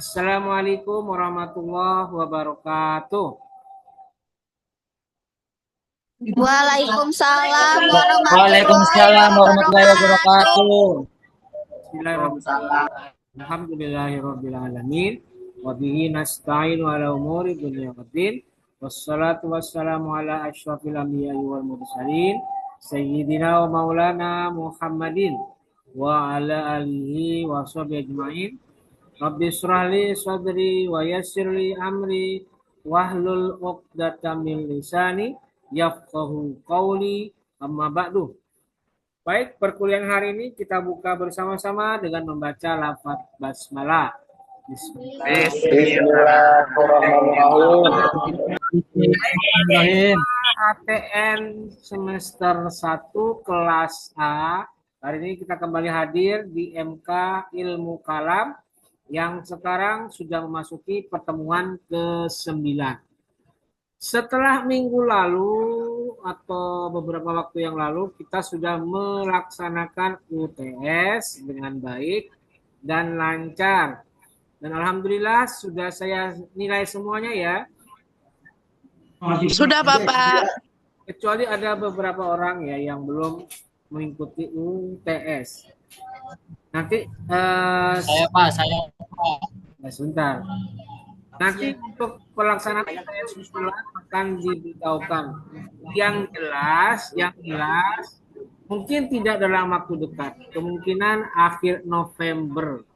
Assalamualaikum warahmatullahi wabarakatuh. Waalaikumsalam warahmatullahi Waalaikumsalam warahmatullahi wabarakatuh. wabarakatuh. Bismillahirrahmanirrahim. Alhamdulillahirrabbilalamin. Wabihi nasta'inu ala umuri dunia waddin. Wassalatu wassalamu ala asyrafil anbiya'i wal mursalin. Sayyidina wa maulana Muhammadin. Wa ala alihi wa sahbihi ajma'in. Rabbi syrahli sadri wa yassirli amri. Wahlul uqdatam min lisani. Yafqahu qawli. Amma ba'du. Baik, perkuliahan hari ini kita buka bersama-sama dengan membaca lafaz basmalah. Bismillahirrahmanirrahim. ATN semester 1 kelas A. Hari ini kita kembali hadir di MK Ilmu Kalam yang sekarang sudah memasuki pertemuan ke-9. Setelah minggu lalu atau beberapa waktu yang lalu kita sudah melaksanakan UTS dengan baik dan lancar. Dan alhamdulillah sudah saya nilai semuanya ya. Sudah, Bapak. Kecuali ada beberapa orang ya yang belum mengikuti UTS. Nanti Saya sebentar. Nanti untuk pelaksanaan UTS susulan akan diberitahukan. Yang jelas, mungkin tidak dalam waktu dekat. Kemungkinan akhir November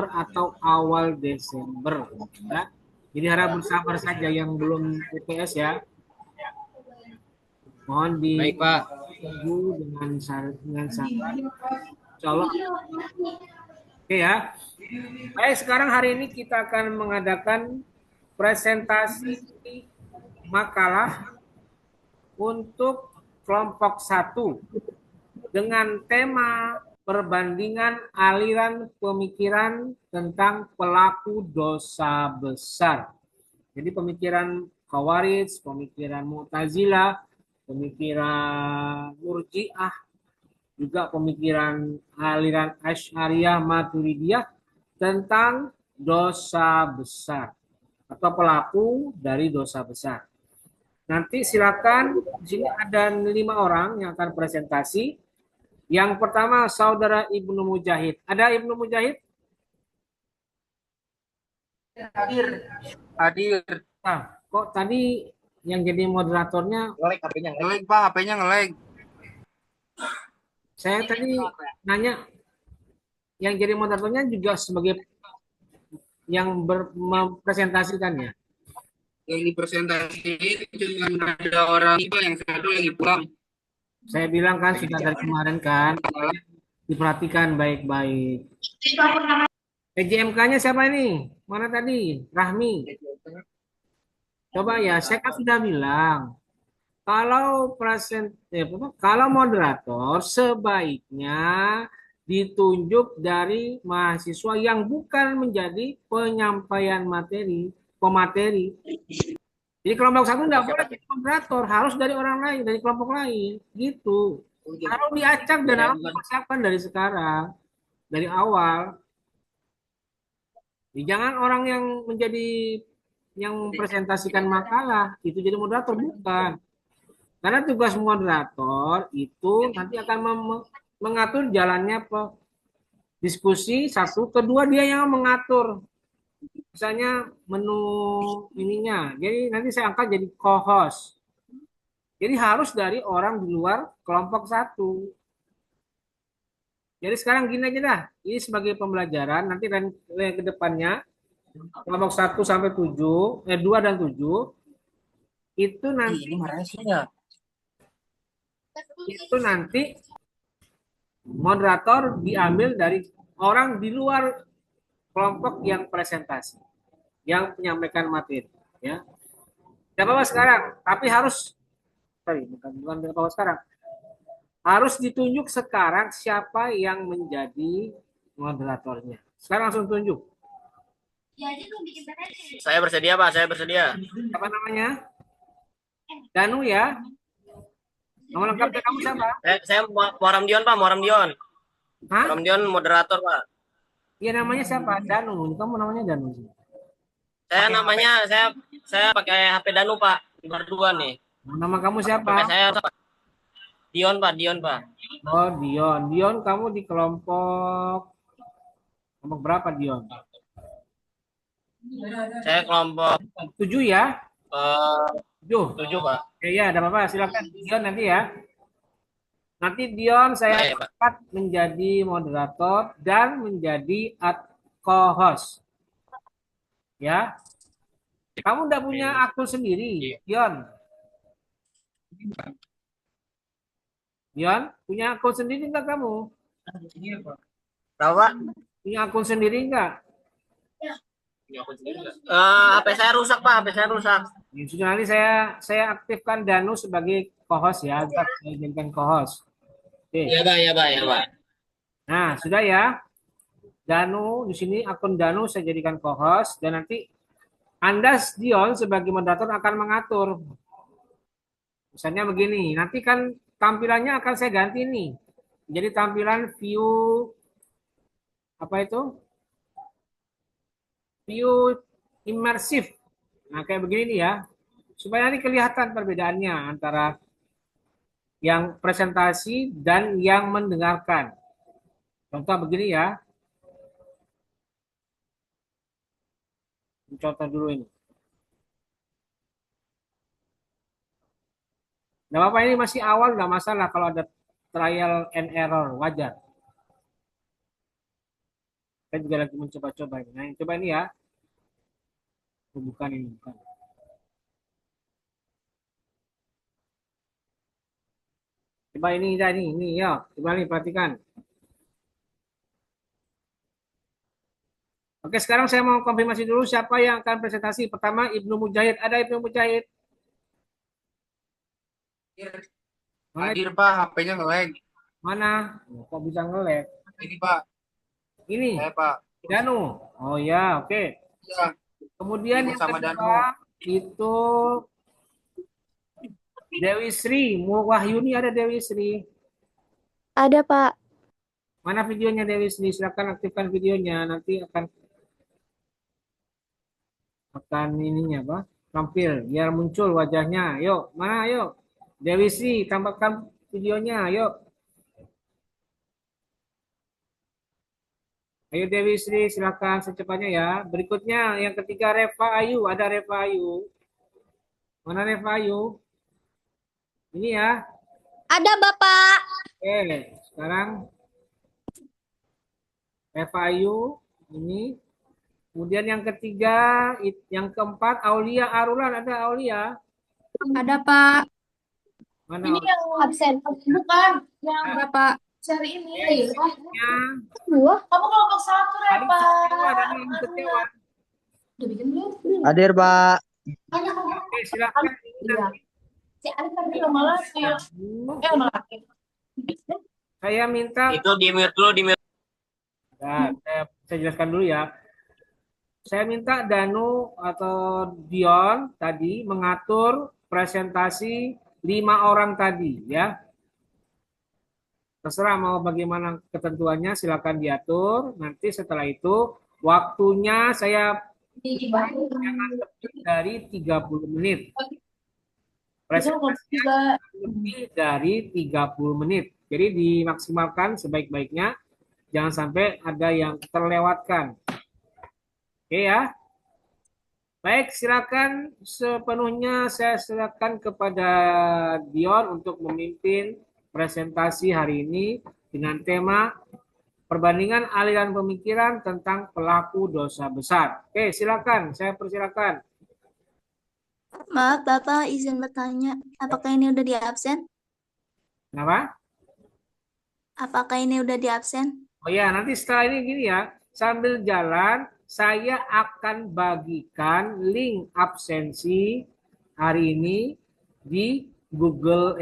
atau awal Desember. Ya. Jadi harap bersabar saja yang belum UTS ya. Mohon Baik, Pak. ditunggu dengan sabar. Insyaallah. Oke ya. Baik, sekarang hari ini kita akan mengadakan presentasi makalah untuk kelompok 1 dengan tema perbandingan aliran pemikiran tentang pelaku dosa besar. Jadi pemikiran Khawarij, pemikiran Mu'tazilah, pemikiran Murji'ah, juga pemikiran aliran Asy'ariyah Maturidiyah tentang dosa besar atau pelaku dari dosa besar. Nanti silakan, di sini ada 5 orang yang akan presentasi. Yang pertama saudara Ibnu Mujahid. Ada Ibnu Mujahid? Hadir. Nah, kok tadi yang jadi moderatornya Ngelag HP-nya. Ngelag, Pak. HP-nya ngelag. saya tadi nanya yang jadi moderatornya juga sebagai yang mempresentasikannya. Yang dipresentasikan cuma ada orang tiba yang satu lagi pulang. Saya bilang kan sudah dari kemarin kan, diperhatikan baik-baik. PJMK-nya siapa ini? Mana tadi? Rahmi. Coba ya, saya kan sudah bilang kalau moderator sebaiknya ditunjuk dari mahasiswa yang bukan menjadi penyampaian pemateri. Jadi kelompok 1 tidak boleh jadi moderator, harus dari orang lain, dari kelompok lain, gitu. Kalau diacak dan harus dipersiapkan dari sekarang, dari awal. Jadi jangan orang yang mempresentasikan makalah itu jadi moderator, bukan. Karena tugas moderator itu nanti akan mengatur jalannya diskusi satu, kedua dia yang mengatur misalnya menu ininya. Jadi nanti saya angkat jadi co-host. Jadi harus dari orang di luar kelompok 1. Jadi sekarang gini aja dah. Ini sebagai pembelajaran, nanti ke depannya kelompok 1 sampai 7, 2 dan 7 itu nanti moderator diambil dari orang di luar kelompok yang presentasi, yang menyampaikan materi, ya. Tidak apa-apa sekarang, tapi harus bukan apa-apa sekarang. Harus ditunjuk sekarang siapa yang menjadi moderatornya. Sekarang langsung tunjuk. Saya bersedia, Pak. Saya bersedia. Apa namanya? Danu ya. Nama lengkapnya kamu siapa? Saya Muharam Dion, Pak. Muharam Dion. Hah? Muharam Dion moderator, Pak. Iya namanya siapa? Danu. Kamu namanya Danu. Saya Pakai HP. namanya saya pakai HP Danu Pak. Berdua nih. Nama kamu siapa? HP saya Dion Pak, Dion Pak. Oh, Dion. Dion, kamu di kelompok berapa, Dion? Saya kelompok 7 ya? 7. 7 Pak. Ya, ya, ada apa-apa. Silakan Dion nanti ya. Nanti Dion saya Baik Pak. angkat menjadi moderator dan menjadi co-host. Ya. Kamu udah punya akun sendiri, Dion? Dion, punya akun sendiri enggak kamu? Tahu Pak? Punya akun sendiri enggak? HP saya rusak Pak, HP saya rusak. Ya, sudah nanti saya aktifkan Danu sebagai co-host ya. Ntar saya jadikan co-host. Oke. Iya Pak, iya Pak, iya Pak. Nah, sudah ya. Danu di sini akun Danu saya jadikan co-host dan nanti Anda Dion sebagai moderator akan mengatur. Misalnya begini, nanti kan tampilannya akan saya ganti nih. Jadi tampilan view apa itu? View immersif. Nah, kayak begini nih ya. Supaya nanti kelihatan perbedaannya antara yang presentasi dan yang mendengarkan. Contoh begini ya. Contoh dulu ini. Nggak apa-apa, ini masih awal, nggak masalah kalau ada trial and error, wajar. Saya juga lagi mencoba-coba ini. Nah, coba ini ya. Oh, bukan ini, bukan. Coba ini, ini ya. Coba nih perhatikan. Oke, sekarang saya mau konfirmasi dulu siapa yang akan presentasi. Pertama, Ibnu Mujahid. Ada Ibnu Mujahid? Mana? Hadir Pak, HP-nya nge-lag. Mana? Oh, kok bisa nge-lag? Ini Pak, Ini, saya Pak. Danu. Oh ya, oke. Ya, Kemudian Ibu yang sama kedua itu Dewi Sri. Wahyuni, ada Dewi Sri. Ada, Pak. Mana videonya Dewi Sri? Silakan aktifkan videonya. Nanti akan ininya apa? Tampil biar muncul wajahnya. Yuk, mana yuk? Dewi Sri, tambahkan videonya. Yuk. Ayo Dewi Sri, silakan secepatnya ya. Berikutnya yang ketiga Reva Ayu. Ada Reva Ayu. Mana Reva Ayu? Ini ya. Ada, Bapak. Oke, sekarang Reva Ayu ini. Kemudian yang ketiga, yang keempat Aulia Arulan. Ada Aulia? Ada, Pak. Mana Ini Aulia? yang absen. Bukan, yang Bapak cari ini. Ya, Dua. Kamu kelompok satu, Ali Reva. Setiawan, ada Ali Setiawan. Udah bikin belum? Hadir Pak. Oke, silakan. Iya. Si Arif tadi lama lagi. Lama lagi. Saya minta, Itu di mute dulu, di mute. nah, saya jelaskan dulu ya. Saya minta Danu atau Dion tadi mengatur presentasi 5 orang tadi ya. Terserah mau bagaimana ketentuannya, silakan diatur. Nanti setelah itu waktunya saya jangan lebih dari 30 menit. Presentasinya lebih dari 30 menit. Jadi dimaksimalkan sebaik-baiknya. Jangan sampai ada yang terlewatkan. Oke ya. Baik, silakan sepenuhnya saya silakan kepada Dion untuk memimpin presentasi hari ini dengan tema perbandingan aliran pemikiran tentang pelaku dosa besar. Oke, silakan. Saya persilakan. Maaf, Bapak izin bertanya. Apakah ini udah di absen? Kenapa? Apakah ini udah di absen? Oh ya, nanti setelah ini gini ya, sambil jalan saya akan bagikan link absensi hari ini di Google,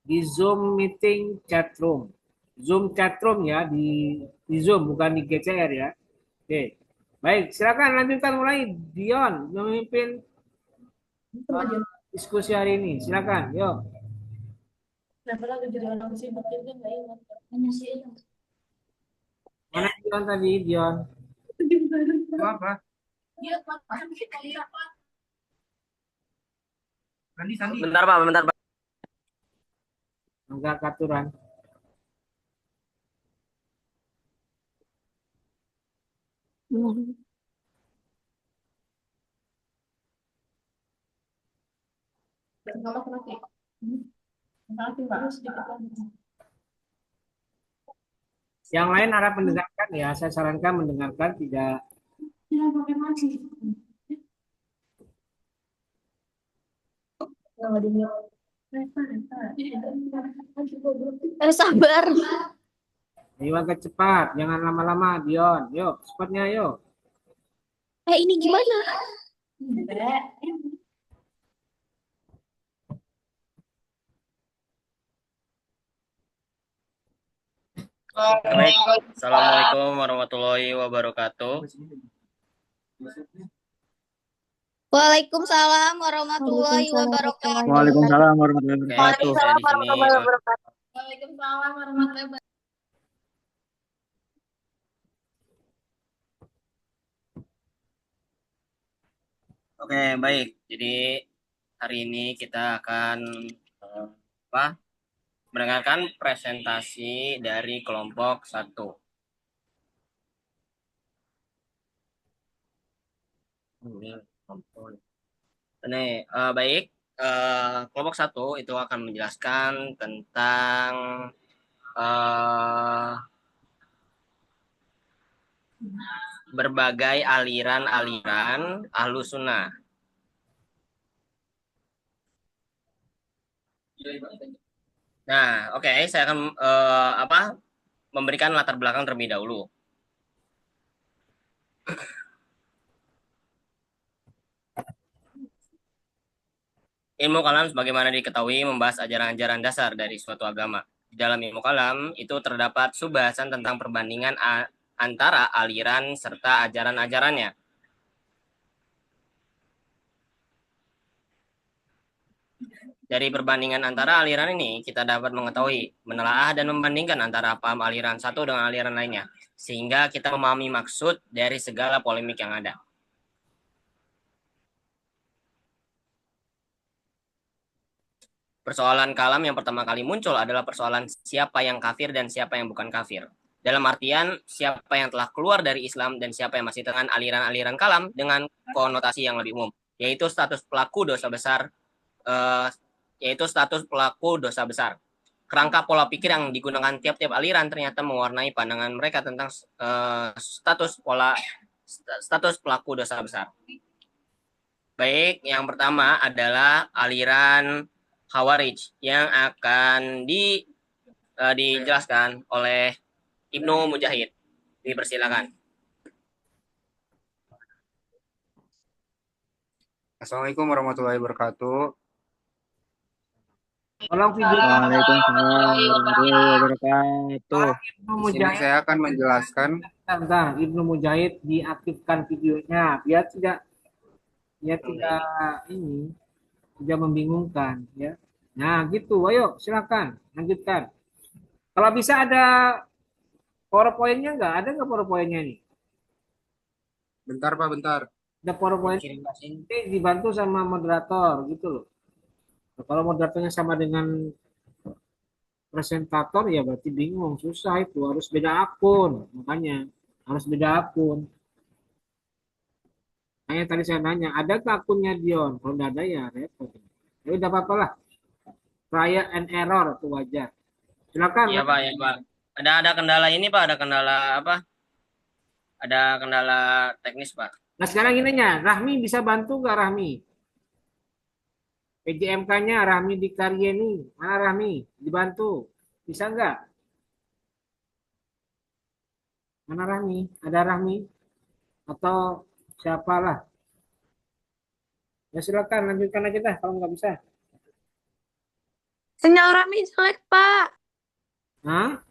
di Zoom meeting chat room. Zoom chat room ya, di Zoom bukan di GCR ya. Oke. Baik, silakan lanjutkan mulai Dion memimpin diskusi hari ini. Silakan, yuk. Kenapa lagi jadi orang sibuk itu nggak ingat? Hanya sih. Dion tadi, Dion. Apa? Sandi. Bentar Pak, bentar Pak. Enggak aturan. Yang lain harap mendengarkan ya. Saya sarankan mendengarkan, tidak. Sabar. Ayo agak cepat, jangan lama-lama, Dion. Yuk, cepatnya yuk. Ini gimana? Baik. Assalamualaikum warahmatullahi wabarakatuh. Waalaikumsalam warahmatullahi wabarakatuh. Waalaikumsalam warahmatullahi Oke, wabarakatuh. saya di sini Waalaikumsalam warahmatullahi wabarakatuh. Oke, baik. Jadi hari ini kita akan apa? Mendengarkan presentasi dari kelompok 1. Ini baik. Kelompok 1 itu akan menjelaskan tentang berbagai aliran-aliran Ahlus Sunnah. Nah, oke, saya akan memberikan latar belakang terlebih dahulu. Ilmu kalam sebagaimana diketahui membahas ajaran-ajaran dasar dari suatu agama. Di dalam ilmu kalam itu terdapat subbahasan tentang perbandingan antara aliran serta ajaran-ajarannya. Dari perbandingan antara aliran ini, kita dapat mengetahui, menelaah dan membandingkan antara paham aliran satu dengan aliran lainnya, sehingga kita memahami maksud dari segala polemik yang ada. Persoalan kalam yang pertama kali muncul adalah persoalan siapa yang kafir dan siapa yang bukan kafir. Dalam artian, siapa yang telah keluar dari Islam dan siapa yang masih dengan aliran-aliran kalam dengan konotasi yang lebih umum, yaitu status pelaku dosa besar, Kerangka pola pikir yang digunakan tiap-tiap aliran ternyata mewarnai pandangan mereka tentang status pelaku dosa besar. Baik, yang pertama adalah aliran Khawarij yang akan dijelaskan oleh Ibnu Mujahid. Dipersilakan. Assalamualaikum warahmatullahi wabarakatuh. Tolong video. Waalaikumsalam warahmatullahi wabarakatuh. Ibnu Di sini Mujahid, saya akan menjelaskan bentar, Ibnu Mujahid diaktifkan videonya biar tidak ini tidak membingungkan ya. Nah, gitu. Ayo, silakan lanjutkan. Kalau bisa ada PowerPoint-nya nggak? Ada nggak PowerPoint-nya nih? bentar Pak, bentar. Ada PowerPoint ini dibantu sama moderator gitu loh. Nah, kalau moderatornya sama dengan presentator ya berarti bingung, susah itu, harus beda akun. Makanya harus beda akun. Makanya tadi saya nanya, ada ke akunnya Dion? Kalau nggak ada ya repot. Ya udah apa-apa lah. Trial and error itu wajar. Silakan. Iya Pak, ya Pak. Ada kendala ini Pak, ada kendala apa? Ada kendala teknis Pak. Nah sekarang ininya, Rahmi bisa bantu nggak Rahmi? PJMK-nya Rahmi Dikaryeni, mana Rahmi? Dibantu, bisa nggak? Mana Rahmi? Ada Rahmi? Atau siapalah? Ya silakan lanjutkan aja dah kalau nggak bisa. Sinyal Rami jelek, Pak. Hah?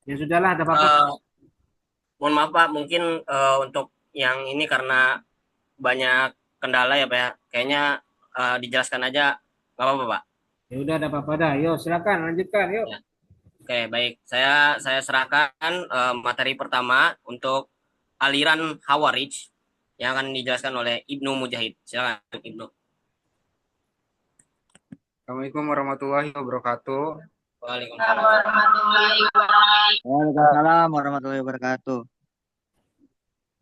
Ya sudahlah, ada apa-apa. Mohon maaf Pak, mungkin untuk yang ini karena banyak kendala ya Pak ya. Kayaknya dijelaskan aja, nggak apa-apa Pak. Ya udah ada apa-apa dah. Yuk silakan lanjutkan yuk. Ya. Oke, baik. Saya serahkan materi pertama untuk aliran Khawarij yang akan dijelaskan oleh Ibnu Mujahid. Silakan Ibnu. Assalamualaikum warahmatullahi wabarakatuh. Waalaikumsalam. Waalaikumsalam warahmatullahi wabarakatuh.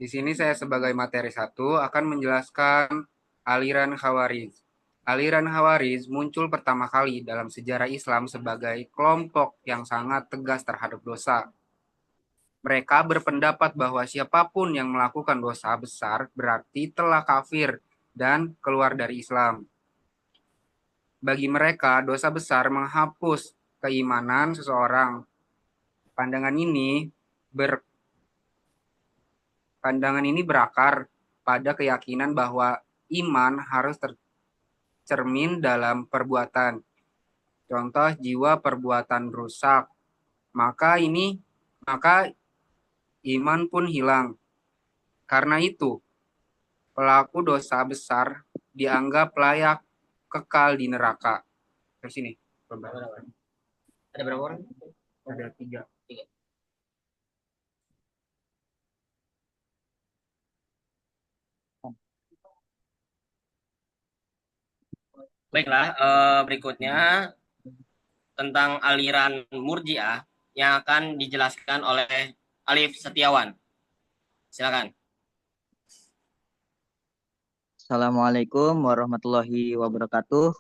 Di sini saya sebagai materi 1 akan menjelaskan aliran Khawarij. Aliran Khawarij muncul pertama kali dalam sejarah Islam sebagai kelompok yang sangat tegas terhadap dosa. Mereka berpendapat bahwa siapapun yang melakukan dosa besar berarti telah kafir dan keluar dari Islam. Bagi mereka, dosa besar menghapus keimanan seseorang. Pandangan ini berakar pada keyakinan bahwa iman harus tercermin dalam perbuatan. Contoh, jiwa perbuatan rusak, maka iman pun hilang. Karena itu, pelaku dosa besar dianggap layak kekal di neraka. Di sini. Ada berapa orang? Ada 3. Baiklah, berikutnya tentang aliran Murji'ah yang akan dijelaskan oleh Alif Setiawan. Silakan. Assalamualaikum warahmatullahi wabarakatuh.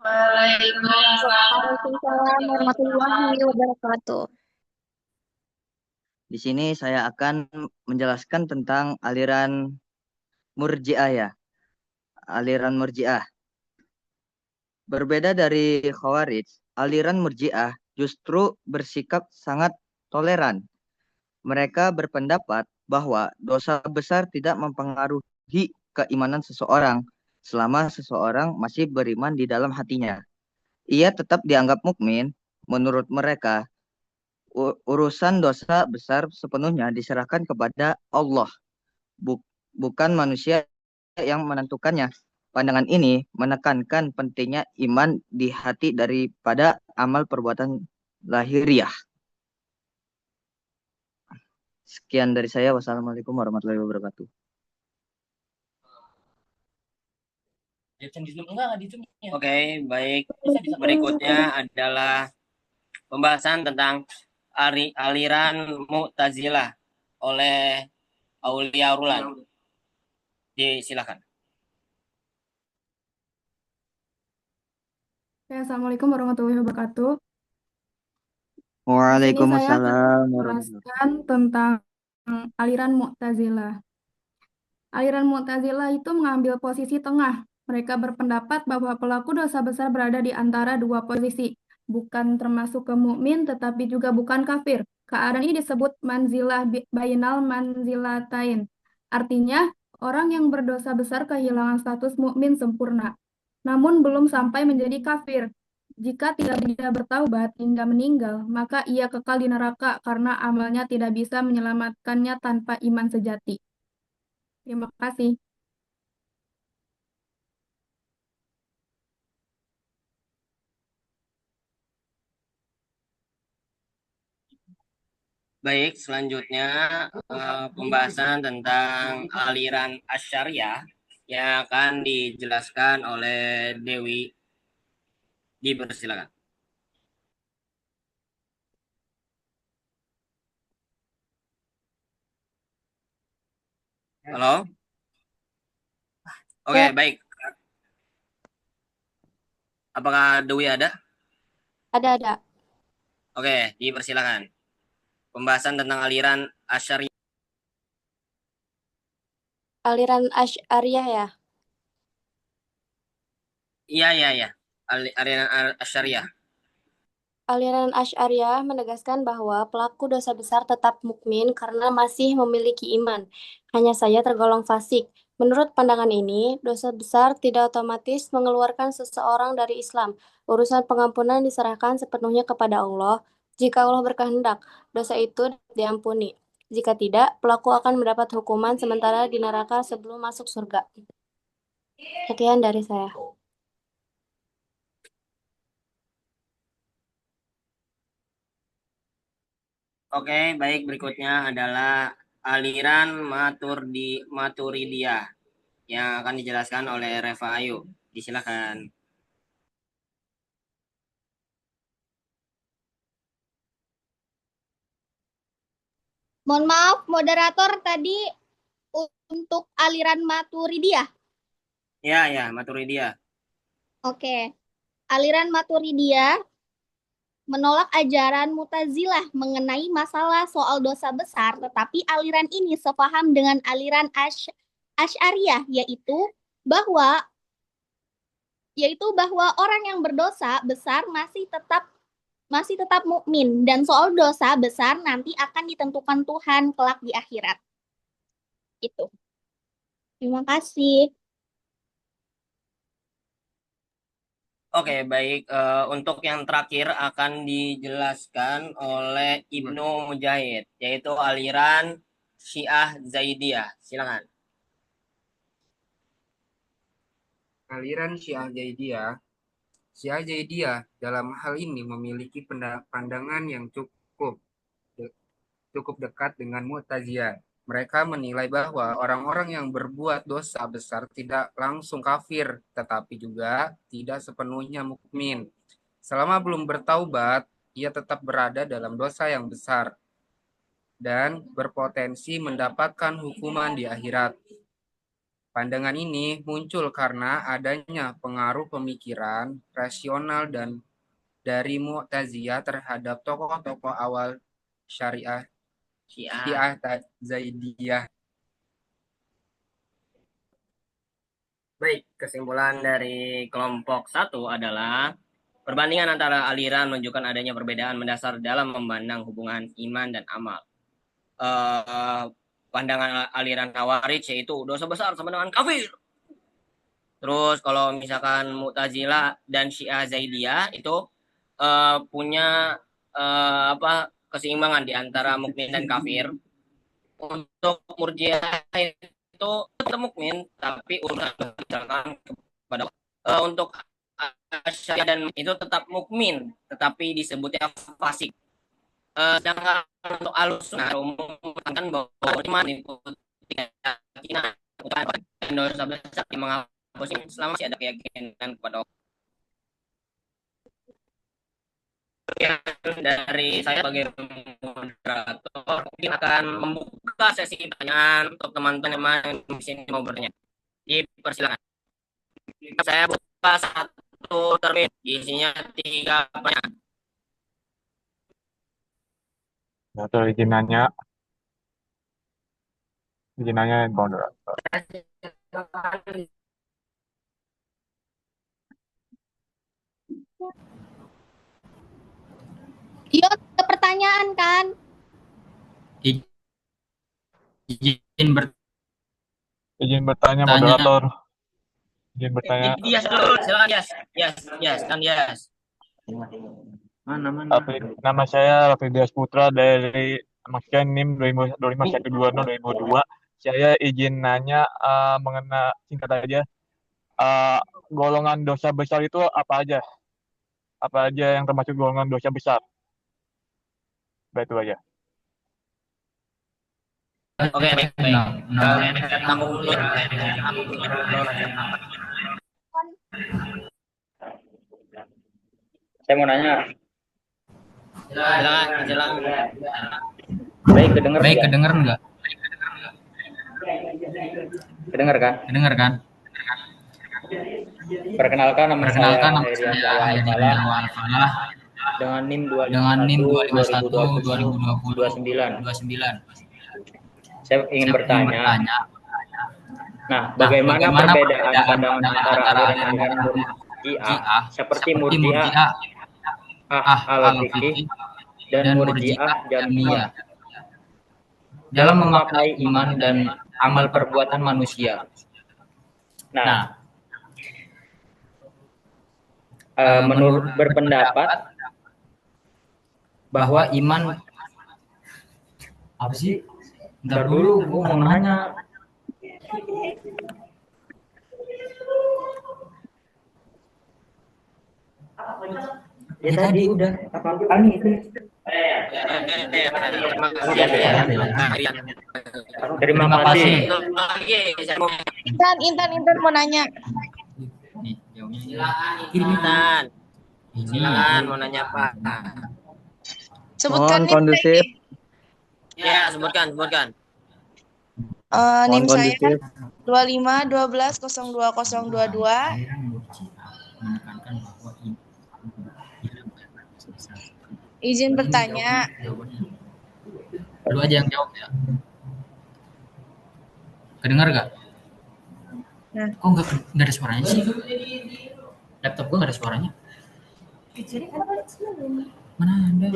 Waalaikumsalam warahmatullahi wabarakatuh. Di sini saya akan menjelaskan tentang aliran Murji'ah ya. Aliran Murji'ah. Berbeda dari Khawarij, aliran Murji'ah justru bersikap sangat toleran. Mereka berpendapat bahwa dosa besar tidak mempengaruhi keimanan seseorang selama seseorang masih beriman di dalam hatinya. Ia tetap dianggap mukmin. Menurut mereka, urusan dosa besar sepenuhnya diserahkan kepada Allah, bukan manusia yang menentukannya. Pandangan ini menekankan pentingnya iman di hati daripada amal perbuatan lahiriah. Sekian dari saya. Wassalamualaikum warahmatullahi wabarakatuh. Oke, baik. Berikutnya adalah pembahasan tentang aliran Mu'tazilah oleh Aulia Rulan. Silakan. Assalamualaikum warahmatullahi wabarakatuh. Di sini saya Waalaikumsalam warahmatullahi menjelaskan tentang aliran Mu'tazilah. Aliran Mu'tazilah itu mengambil posisi tengah. Mereka berpendapat bahwa pelaku dosa besar berada di antara dua posisi, bukan termasuk ke mukmin tetapi juga bukan kafir. Keadaan ini disebut manzilah bainal manzilatain. Artinya, orang yang berdosa besar kehilangan status mukmin sempurna, namun belum sampai menjadi kafir. Jika tidak bertaubat hingga meninggal, maka ia kekal di neraka karena amalnya tidak bisa menyelamatkannya tanpa iman sejati. Terima kasih. Baik, selanjutnya pembahasan tentang aliran Asyariah yang akan dijelaskan oleh Dewi. Dipersilakan. Halo? Oke, baik. Apakah Dewi ada? Ada. Oke, dipersilakan. Pembahasan tentang aliran Asyariah. Aliran Asy'ariyah ya. Iya. Aliran Asyariah. Aliran Asy'ariyah menegaskan bahwa pelaku dosa besar tetap mukmin karena masih memiliki iman, hanya saja tergolong fasik. Menurut pandangan ini, dosa besar tidak otomatis mengeluarkan seseorang dari Islam. Urusan pengampunan diserahkan sepenuhnya kepada Allah. Jika Allah berkehendak, dosa itu diampuni. Jika tidak, pelaku akan mendapat hukuman sementara di neraka sebelum masuk surga. Sekian dari saya. Oke, baik, berikutnya adalah aliran Maturidiyah yang akan dijelaskan oleh Reva Ayu. Disilakan. Mohon maaf, moderator tadi untuk aliran Maturidiyah. Ya, Maturidiyah. Oke. Aliran Maturidiyah menolak ajaran Mu'tazilah mengenai masalah soal dosa besar, tetapi aliran ini sepaham dengan aliran Asy'ariyah, yaitu bahwa orang yang berdosa besar masih tetap mukmin, dan soal dosa besar nanti akan ditentukan Tuhan kelak di akhirat. Itu. Terima kasih. Oke, baik. Untuk yang terakhir akan dijelaskan oleh Ibnu Mujahid, yaitu aliran Syiah Zaidiyah. Silakan. Aliran Syiah Zaidiyah dalam hal ini memiliki pandangan yang cukup dekat dengan Mu'tazilah. Mereka menilai bahwa orang-orang yang berbuat dosa besar tidak langsung kafir, tetapi juga tidak sepenuhnya mukmin. Selama belum bertaubat, ia tetap berada dalam dosa yang besar dan berpotensi mendapatkan hukuman di akhirat. Pandangan ini muncul karena adanya pengaruh pemikiran rasional dan dari Mu'tazilah terhadap tokoh-tokoh awal Syiah Zaidiyah. Baik, kesimpulan dari kelompok 1 adalah perbandingan antara aliran menunjukkan adanya perbedaan mendasar dalam memandang hubungan iman dan amal. Pandangan aliran Khawarij yaitu dosa besar sama dengan kafir. Terus kalau misalkan Mu'tazilah dan Syiah Zaidiyah itu punya keseimbangan di antara mukmin dan kafir. Untuk Murji'ah itu tetap mukmin tapi urusan kepada untuk Asy'ariyah dan itu tetap mukmin tetapi disebutnya fasik. Sedangkan untuk Ahlussunnah umum mengatakan bahwa iman itu keyakinan dan dosa besar yang menghapus selama masih ada keyakinan kepada Allah. Dari saya sebagai moderator mungkin akan membuka sesi pertanyaan untuk teman-teman yang di sini mau bertanya. Dipersilakan. Saya buka satu termin, isinya 3 pertanyaan. Atau izin nanya moderator. Iya, ada pertanyaan kan? Izin bertanya moderator. Izin bertanya. Yes, silakan yes, kan yes. Mana? Nama saya Raffi Dias Putra dari maksudnya NIM 251202022. Saya izin nanya mengenai singkat aja. Golongan dosa besar itu apa aja? Apa aja yang termasuk golongan dosa besar? Itu aja. Oke, baik. Tanggung dulu. Saya mau nanya. Silakan. Baik, kedengar enggak? Kedengar kan? Perkenalkan nama saya Herian Al-Falah dengan NIM 251 2020 29. Saya ingin bertanya. Nah, bagaimana perbedaan pandangan antara aliran Murji'ah seperti Murji'ah al-Fiqih dan Murji'ah Jahmiyah dalam memaknai iman dan amal perbuatan manusia? Nah, menurut berpendapat bahwa iman apa sih? Ntar dulu, gue mau nanya. Ya tadi udah apa-apa itu? Terima kasih ya. Terima kasih. Intan mau nanya. Nih, jawabnya. Silakan. Silakan mau nanya apa? Sebutkan Mohon kondusif. Ya, sebutkan. NIM Mohon saya kondusif. 25120202. Menekankan bahwa Izin bertanya. lu aja yang jawab ya. Kedengar gak? Nah. Kok nggak ada suaranya sih? Laptop gua nggak ada suaranya. Mana ada?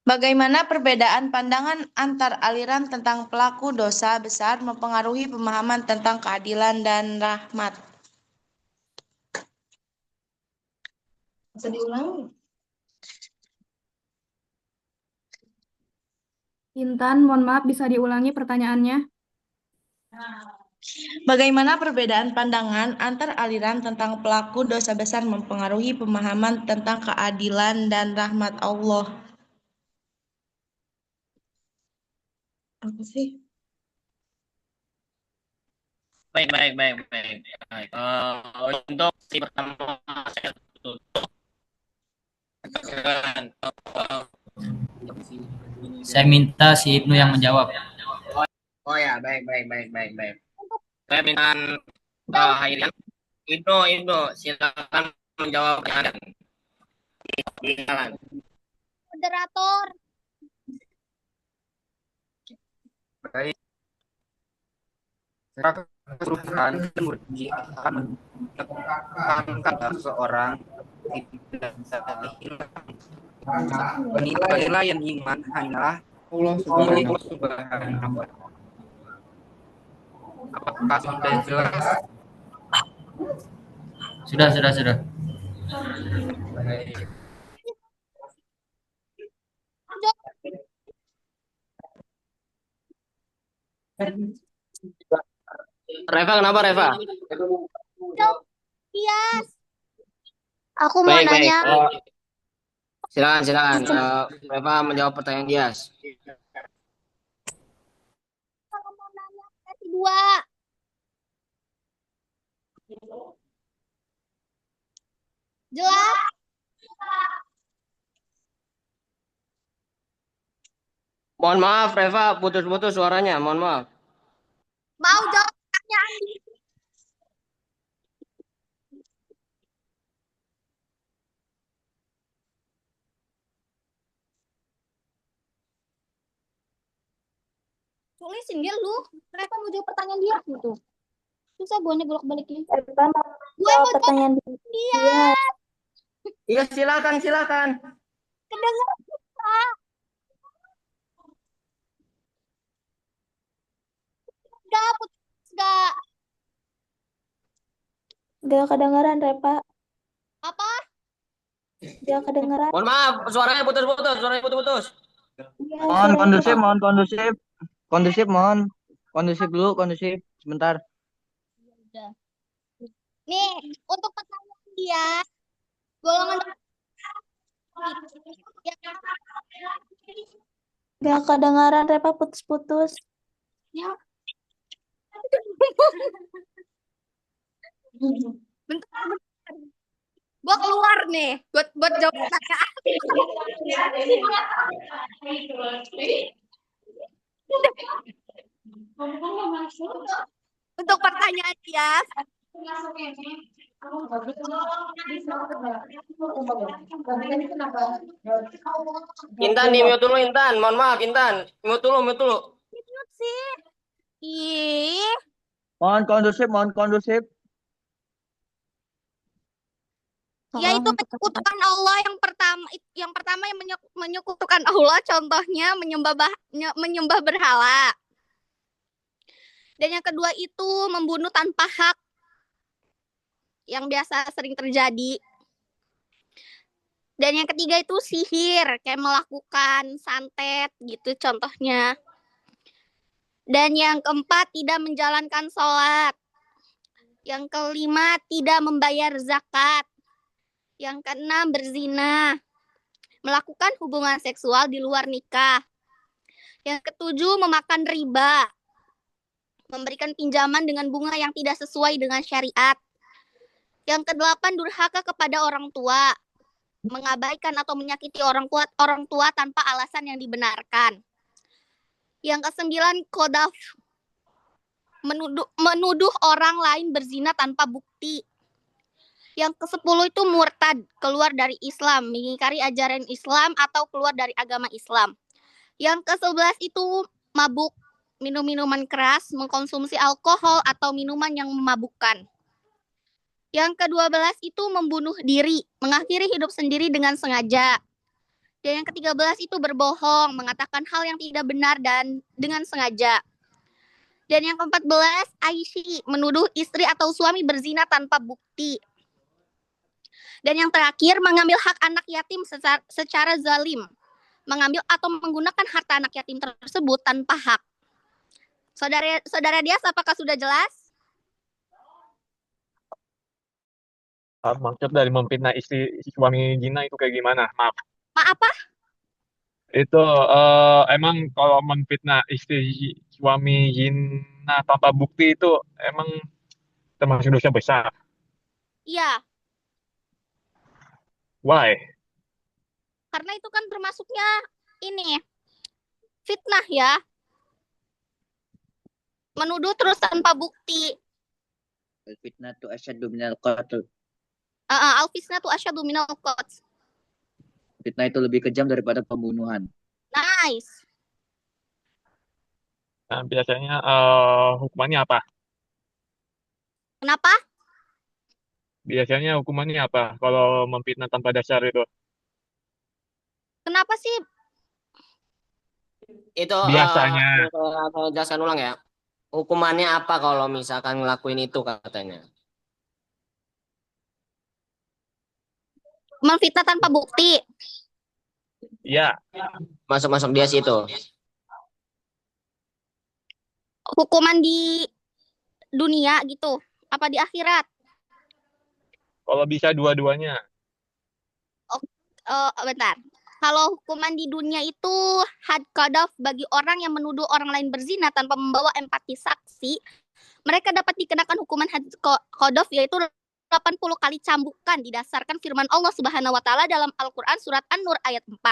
Bagaimana perbedaan pandangan antar aliran tentang pelaku dosa besar mempengaruhi pemahaman tentang keadilan dan rahmat? Bisa diulang? Intan, mohon maaf bisa diulangi pertanyaannya. Bagaimana perbedaan pandangan antar aliran tentang pelaku dosa besar mempengaruhi pemahaman tentang keadilan dan rahmat Allah? Apa sih? Baik. Untuk si pertama saya tutup. Saya minta si Ibnu yang menjawab. Oh ya, baik. Saya minta Hairian. Ibnu, silakan menjawab pertanyaan. Silakan. Moderator. Baik. Kesuruhan akan menekankan seseorang tidak bisa dihilangkan. Penilaian iman hanyalah Allah Subhanahu wa Ta'ala. Apakah sudah jelas? Sudah. Baik. Reva, kenapa Reva? Yes. Aku mau nanya. Silakan. Reva menjawab pertanyaan Dias. Kalau mau nanya kedua. Jelas? Mohon maaf Reva, putus-putus suaranya. Mohon maaf. Mau jawab pertanyaan? Tulisin dia lu. Kenapa mau jawab pertanyaan dia gitu? Susah gue nih bolak-balikin. Gue mau pertanyaan dia. Iya, silakan. Kedengeran Pak. Gak. Gak kedengeran, Repa. Apa? Gak kedengeran. Mohon maaf, suaranya putus-putus. Mohon kondusif. Kondusif dulu, sebentar. Udah. Nih, untuk pertanyaan dia, golongan Gak kedengeran, Repa, putus-putus. ya. Bentar. Gua keluar nih buat jawab pertanyaan. Untuk pertanyaan dia. Intan, di mute dulu Intan. Mohon maaf Intan. Mute dulu. Mute sih. Ih. Mohon kondusif. Yaitu menyekutukan Allah yang pertama yang menyekutukan Allah, contohnya menyembah berhala. Dan yang kedua itu membunuh tanpa hak, yang biasa sering terjadi. Dan yang ketiga itu sihir, kayak melakukan santet gitu contohnya. Dan yang keempat tidak menjalankan sholat. Yang kelima tidak membayar zakat. Yang keenam, berzina. Melakukan hubungan seksual di luar nikah. Yang ketujuh, memakan riba. Memberikan pinjaman dengan bunga yang tidak sesuai dengan syariat. Yang kedelapan, durhaka kepada orang tua. Mengabaikan atau menyakiti orang tua tanpa alasan yang dibenarkan. Yang kesembilan, qadhaf. Menuduh orang lain berzina tanpa bukti. Yang ke-10 itu murtad, keluar dari Islam, mengingkari ajaran Islam atau keluar dari agama Islam. Yang ke-11 itu mabuk, minum minuman keras, mengkonsumsi alkohol atau minuman yang memabukkan. Yang ke-12 itu membunuh diri, mengakhiri hidup sendiri dengan sengaja. Dan yang ke-13 itu berbohong, mengatakan hal yang tidak benar dan dengan sengaja. Dan yang ke-14, aishi, menuduh istri atau suami berzina tanpa bukti. Dan yang terakhir, mengambil hak anak yatim secara zalim. Mengambil atau menggunakan harta anak yatim tersebut tanpa hak. Saudara Dias, apakah sudah jelas? Maksud dari memfitnah istri suami zina itu kayak gimana? Maaf. Apa? Itu emang kalau memfitnah istri suami zina tanpa bukti itu emang termasuk dosa besar. Iya. Why? Karena itu kan termasuknya ini fitnah ya. Menuduh terus tanpa bukti. Al-fitnatu asyaddu minal qatl. Al-fitnatu asyaddu minal qatl. Fitnah itu lebih kejam daripada pembunuhan. Nice. Nah, biasanya hukumannya apa? Kenapa? Biasanya hukumannya apa kalau memfitnah tanpa dasar itu? Kenapa sih? Itu Biasanya. saya jelaskan ulang ya. Hukumannya apa kalau misalkan ngelakuin itu katanya? Memfitnah tanpa bukti. Iya. Masuk dia situ. Hukuman di dunia gitu. Apa di akhirat? Kalau bisa dua-duanya. Bentar. Kalau hukuman di dunia itu had qadhaf bagi orang yang menuduh orang lain berzina tanpa membawa empati saksi, mereka dapat dikenakan hukuman had qadhaf yaitu 80 kali cambukan didasarkan firman Allah Subhanahu wa taala dalam Al-Qur'an surat An-Nur ayat 4.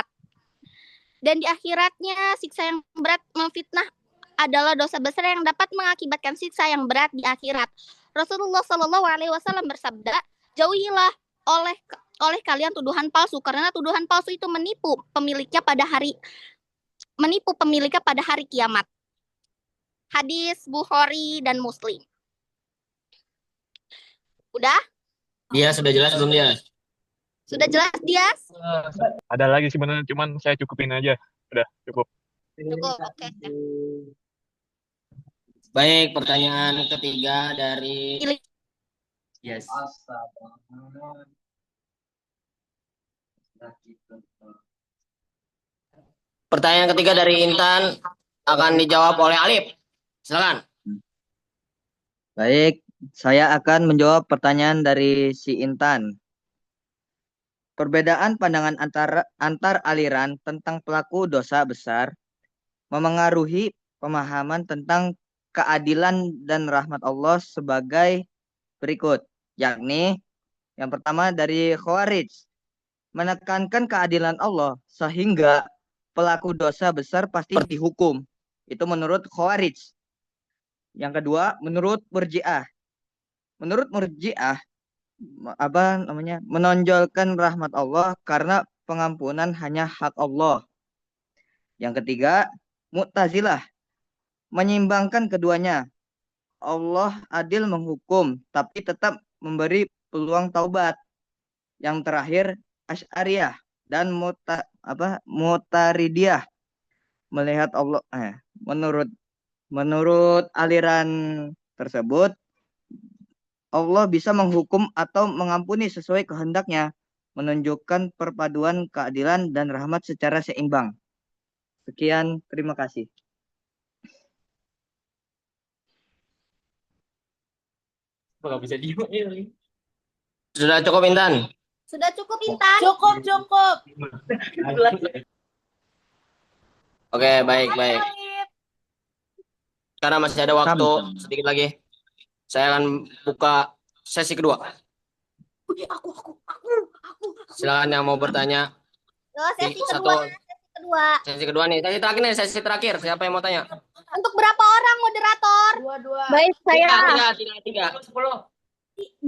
Dan di akhiratnya siksa yang berat memfitnah adalah dosa besar yang dapat mengakibatkan siksa yang berat di akhirat. Rasulullah Shallallahu alaihi wasallam bersabda, "Jauhilah oleh kalian tuduhan palsu karena tuduhan palsu itu menipu pemiliknya pada hari kiamat." Hadis Bukhari dan Muslim. Udah? Dia sudah jelas belum dia? Sudah jelas, Dias? Ada lagi sebenarnya, cuman saya cukupin aja. Udah, cukup. Cukup, oke. Baik, pertanyaan ketiga dari Yes. Pertanyaan ketiga dari Intan akan dijawab oleh Alif. Silakan. Baik, saya akan menjawab pertanyaan dari si Intan. Perbedaan pandangan antar aliran tentang pelaku dosa besar memengaruhi pemahaman tentang keadilan dan rahmat Allah sebagai berikut, yakni yang pertama dari Khawarij, menekankan keadilan Allah sehingga pelaku dosa besar pasti dihukum. Itu menurut Khawarij. Yang kedua, menurut Murji'ah. Menurut Murji'ah, menonjolkan rahmat Allah karena pengampunan hanya hak Allah. Yang ketiga, Mu'tazilah, menyeimbangkan keduanya. Allah adil menghukum tapi tetap memberi peluang taubat. Yang terakhir, Asy'ariyah dan Mu'taridiyah melihat Allah menurut aliran tersebut Allah bisa menghukum atau mengampuni sesuai kehendaknya, menunjukkan perpaduan keadilan dan rahmat secara seimbang. Sekian, terima kasih. Sudah cukup, Intan? Sudah cukup, Intan? Cukup. Oke, baik. Karena masih ada waktu sedikit lagi, saya akan buka sesi kedua. Silakan yang mau bertanya. Sesi Satu. kedua. Sesi kedua nih, sesi terakhir. Siapa yang mau tanya? Untuk berapa orang moderator? Dua. Baik, saya. Tiga. 2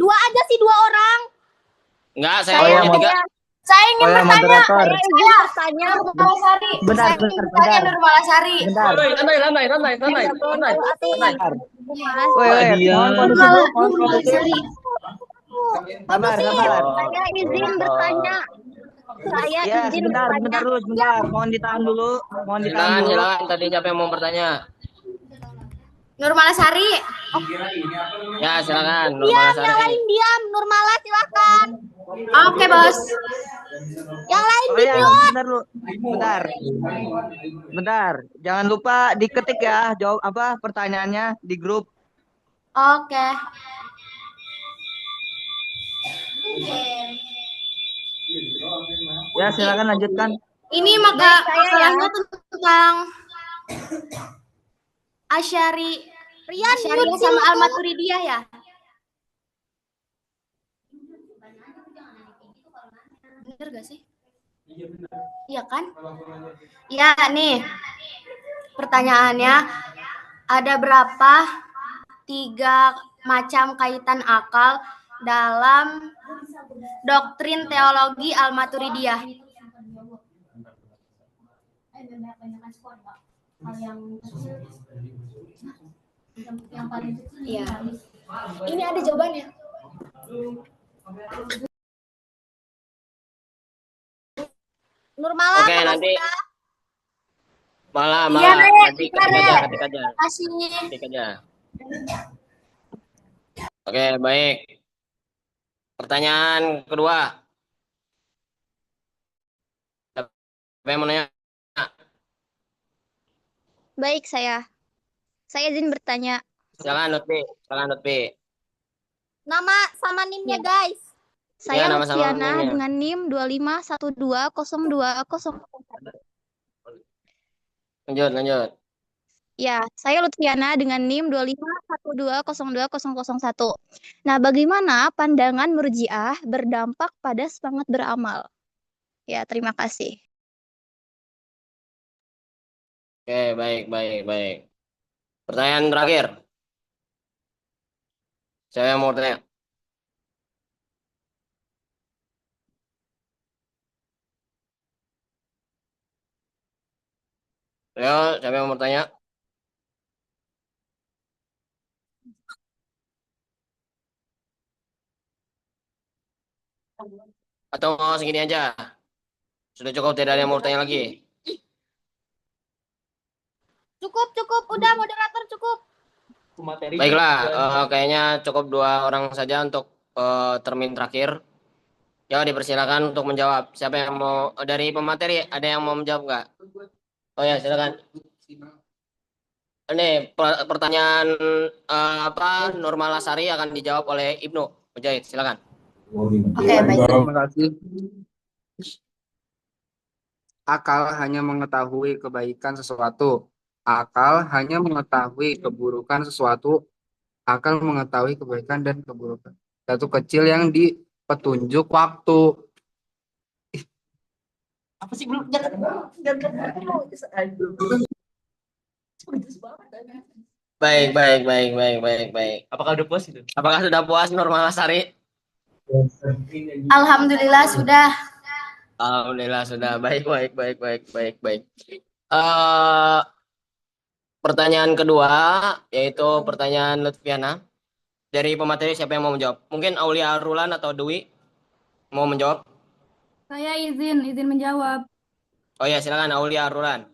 aja sih, 2 orang. Enggak, saya mau 3. Saya ingin bertanya. moderator. Saya ingin bertanya Nurmalasari. Bentar. Nurmalasari. Bentar. Santai. Mohon kondusif. Sabar. Saya izin bertanya. Ya, sebentar dulu. Mohon ditahan dulu. Silakan. Tadi siapa yang mau bertanya? Nurmalasari. Ya, silakan. Diam, yang lain diam. Nurmala, silakan. Oke, Bos. Yang lain Bentar. Bentar. Jangan lupa diketik ya, jawab pertanyaannya di grup. Oke. Ya, silakan lanjutkan. Ini masalahnya tentang Asy'ari sama Al-Maturidiyah ya? Bener gak sih? Iya kan? Ya, nih. Pertanyaannya, ada berapa 3 macam kaitan akal dalam doktrin teologi Al-Maturidiyah? Iya. Ini ada jawabannya. Nurmala. Oke, nanti. Malah. Iya, Nanti ketik aja. Kasih. Oke, baik. Pertanyaan kedua. Siapa yang mau nanya? Baik, saya izin bertanya. Silakan Lutfi. Nama sama NIM-nya, guys. Iya, Saya nama sama Lutfiana NIM-nya. dengan NIM 25120201. Lanjut. Ya, saya Lutfiana dengan NIM 2512020001. Nah, bagaimana pandangan Murji'ah berdampak pada semangat beramal? Ya, terima kasih. Oke, baik. Pertanyaan terakhir. Saya mau tanya. Ayo, siapa yang mau bertanya? Atau mau segini aja? Sudah cukup, tidak ada yang mau bertanya lagi? Cukup. Udah, moderator cukup. Baiklah, kayaknya cukup 2 orang saja untuk termin terakhir. Ya, dipersilakan untuk menjawab. Siapa yang mau dari pemateri? Ada yang mau menjawab nggak? Oh ya, silakan. Ini pertanyaan Nurmalasari akan dijawab oleh Ibnu Mujahid. Silakan. Oke, baik. Terima kasih. Akal hanya mengetahui kebaikan sesuatu. Akal hanya mengetahui keburukan sesuatu. Akal mengetahui kebaikan dan keburukan. Satu kecil yang di petunjuk waktu. Apa sih belum? Jangan. Baik. Apakah udah puas itu? Apakah sudah puas Nurmalasari? Alhamdulillah sudah. Alhamdulillah sudah. Baik. Pertanyaan kedua, yaitu pertanyaan Lutfiana. Dari pemateri siapa yang mau menjawab? Mungkin Aulia Rulan atau Dwi mau menjawab? Saya izin menjawab. Oh ya, silakan Aulia Rulan.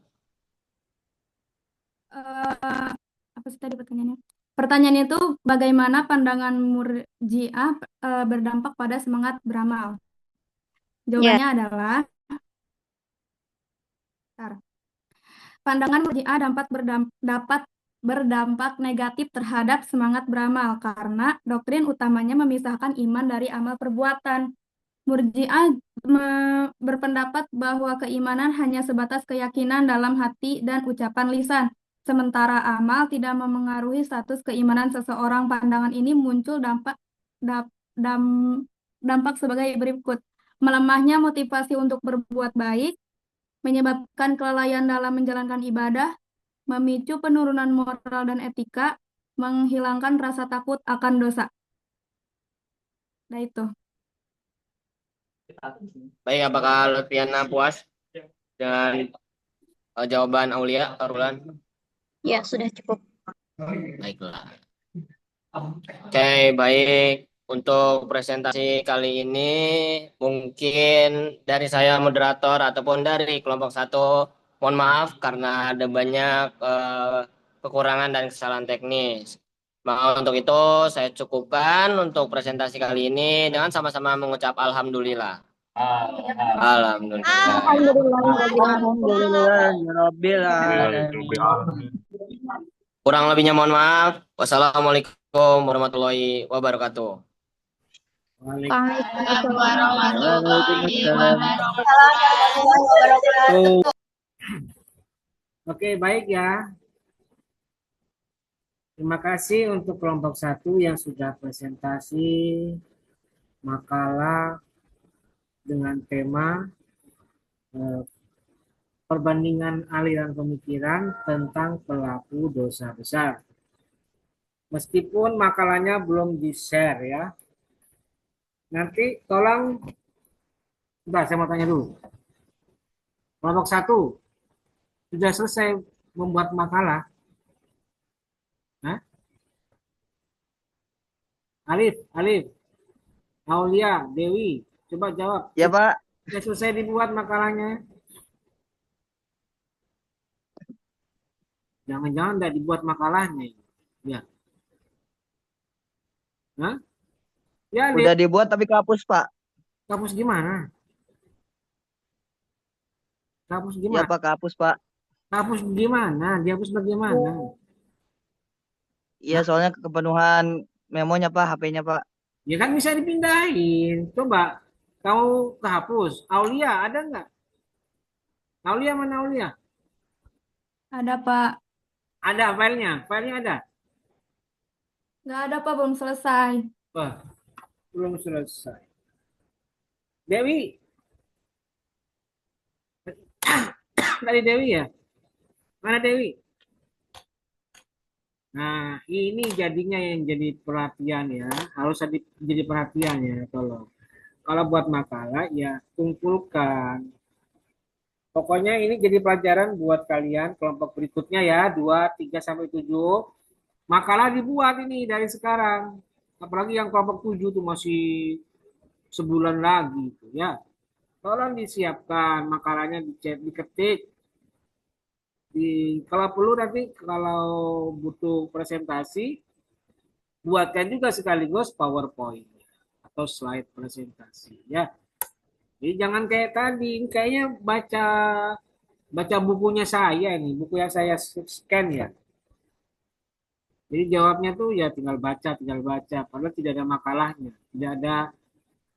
Apa sih tadi pertanyaannya? Pertanyaannya itu bagaimana pandangan Murji'ah berdampak pada semangat beramal? Jawabannya adalah pandangan Murji'ah dapat berdampak negatif terhadap semangat beramal karena doktrin utamanya memisahkan iman dari amal perbuatan. Murji'ah berpendapat bahwa keimanan hanya sebatas keyakinan dalam hati dan ucapan lisan. Sementara amal tidak memengaruhi status keimanan seseorang. Pandangan ini muncul dampak sebagai berikut. Melemahnya motivasi untuk berbuat baik, menyebabkan kelalaian dalam menjalankan ibadah, memicu penurunan moral dan etika, menghilangkan rasa takut akan dosa. Nah itu. Baik, apakah Lutfiana puas dengan jawaban Aulia, Karulan? Ya, sudah cukup. Baiklah. Oke, baik. Untuk presentasi kali ini mungkin dari saya moderator ataupun dari kelompok 1, mohon maaf karena ada banyak kekurangan dan kesalahan teknis. Maka untuk itu saya cukupkan untuk presentasi kali ini dengan sama-sama mengucap alhamdulillah. Alhamdulillah. Alhamdulillahirobbilalamin. Kurang lebihnya mohon maaf. Wassalamualaikum warahmatullahi wabarakatuh. Oke, baik ya. Terima kasih untuk kelompok 1 yang sudah presentasi makalah dengan tema perbandingan aliran pemikiran tentang pelaku dosa besar. Meskipun makalahnya belum di-share ya. Nanti tolong, saya mau tanya dulu. Kelompok 1 sudah selesai membuat makalah? Hah? Alif, Aulia, Dewi, coba jawab. Ya, Pak. Sudah selesai dibuat makalahnya? Jangan-jangan tidak dibuat makalahnya. Ya. Hah? Ya, Udah dibuat tapi kehapus, Pak. Kehapus gimana? Kehapus gimana? Ya, Pak, kehapus, Pak. Kehapus gimana? Dihapus bagaimana? Iya, soalnya kepenuhan memonya, Pak, HP-nya, Pak. Ya kan bisa dipindahin. Coba, kamu kehapus. Aulia, ada nggak? Aulia mana Aulia? Ada, Pak. Ada filenya? Filenya ada? Nggak ada, Pak. Belum selesai. Wah, belum selesai. Dewi. Tadi Dewi ya? Mana Dewi? Nah, ini jadinya yang jadi perhatian ya. Harus jadi perhatian ya, tolong. Kalau buat makalah, ya kumpulkan. Pokoknya ini jadi pelajaran buat kalian kelompok berikutnya ya, 2, 3, sampai 7. Makalah dibuat ini dari sekarang. Apalagi yang kelompok 7 tuh masih sebulan lagi tuh ya. Tolong disiapkan makalahnya, diketik. Kalau perlu nanti kalau butuh presentasi, buatkan juga sekaligus PowerPoint atau slide presentasi ya. Jadi jangan kayak tadi, kayaknya baca bukunya saya nih, buku yang saya scan ya. Jadi jawabnya tuh ya tinggal baca, padahal tidak ada makalahnya, tidak ada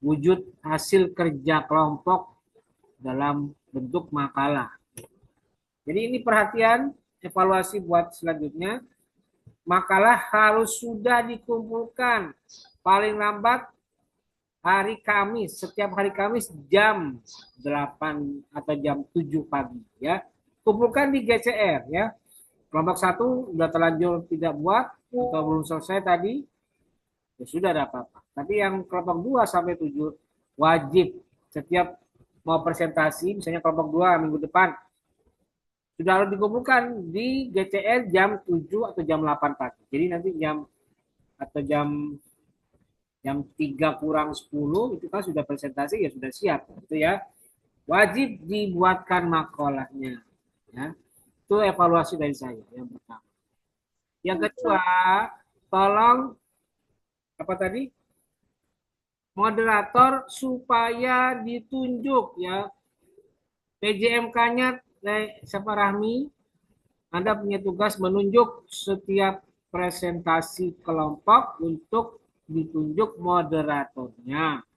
wujud hasil kerja kelompok dalam bentuk makalah. Jadi ini perhatian, evaluasi buat selanjutnya. Makalah harus sudah dikumpulkan paling lambat hari Kamis, setiap hari Kamis jam 8 atau jam 7 pagi ya. Kumpulkan di GCR ya. Kelompok 1 sudah terlanjur tidak buat atau belum selesai tadi, ya sudah ada apa-apa. Tapi yang kelompok 2 sampai 7 wajib setiap mau presentasi, misalnya kelompok 2 minggu depan, sudah harus dikumpulkan di GCR jam 7 atau jam 8 pagi. Jadi nanti jam 3 kurang 10 itu kan sudah presentasi, ya sudah siap gitu ya. Wajib dibuatkan makalahnya ya. Itu evaluasi dari saya yang pertama. Yang kedua, tolong apa tadi? Moderator supaya ditunjuk ya. PJMK-nya siapa Rahmi, Anda punya tugas menunjuk setiap presentasi kelompok untuk ditunjuk moderatornya.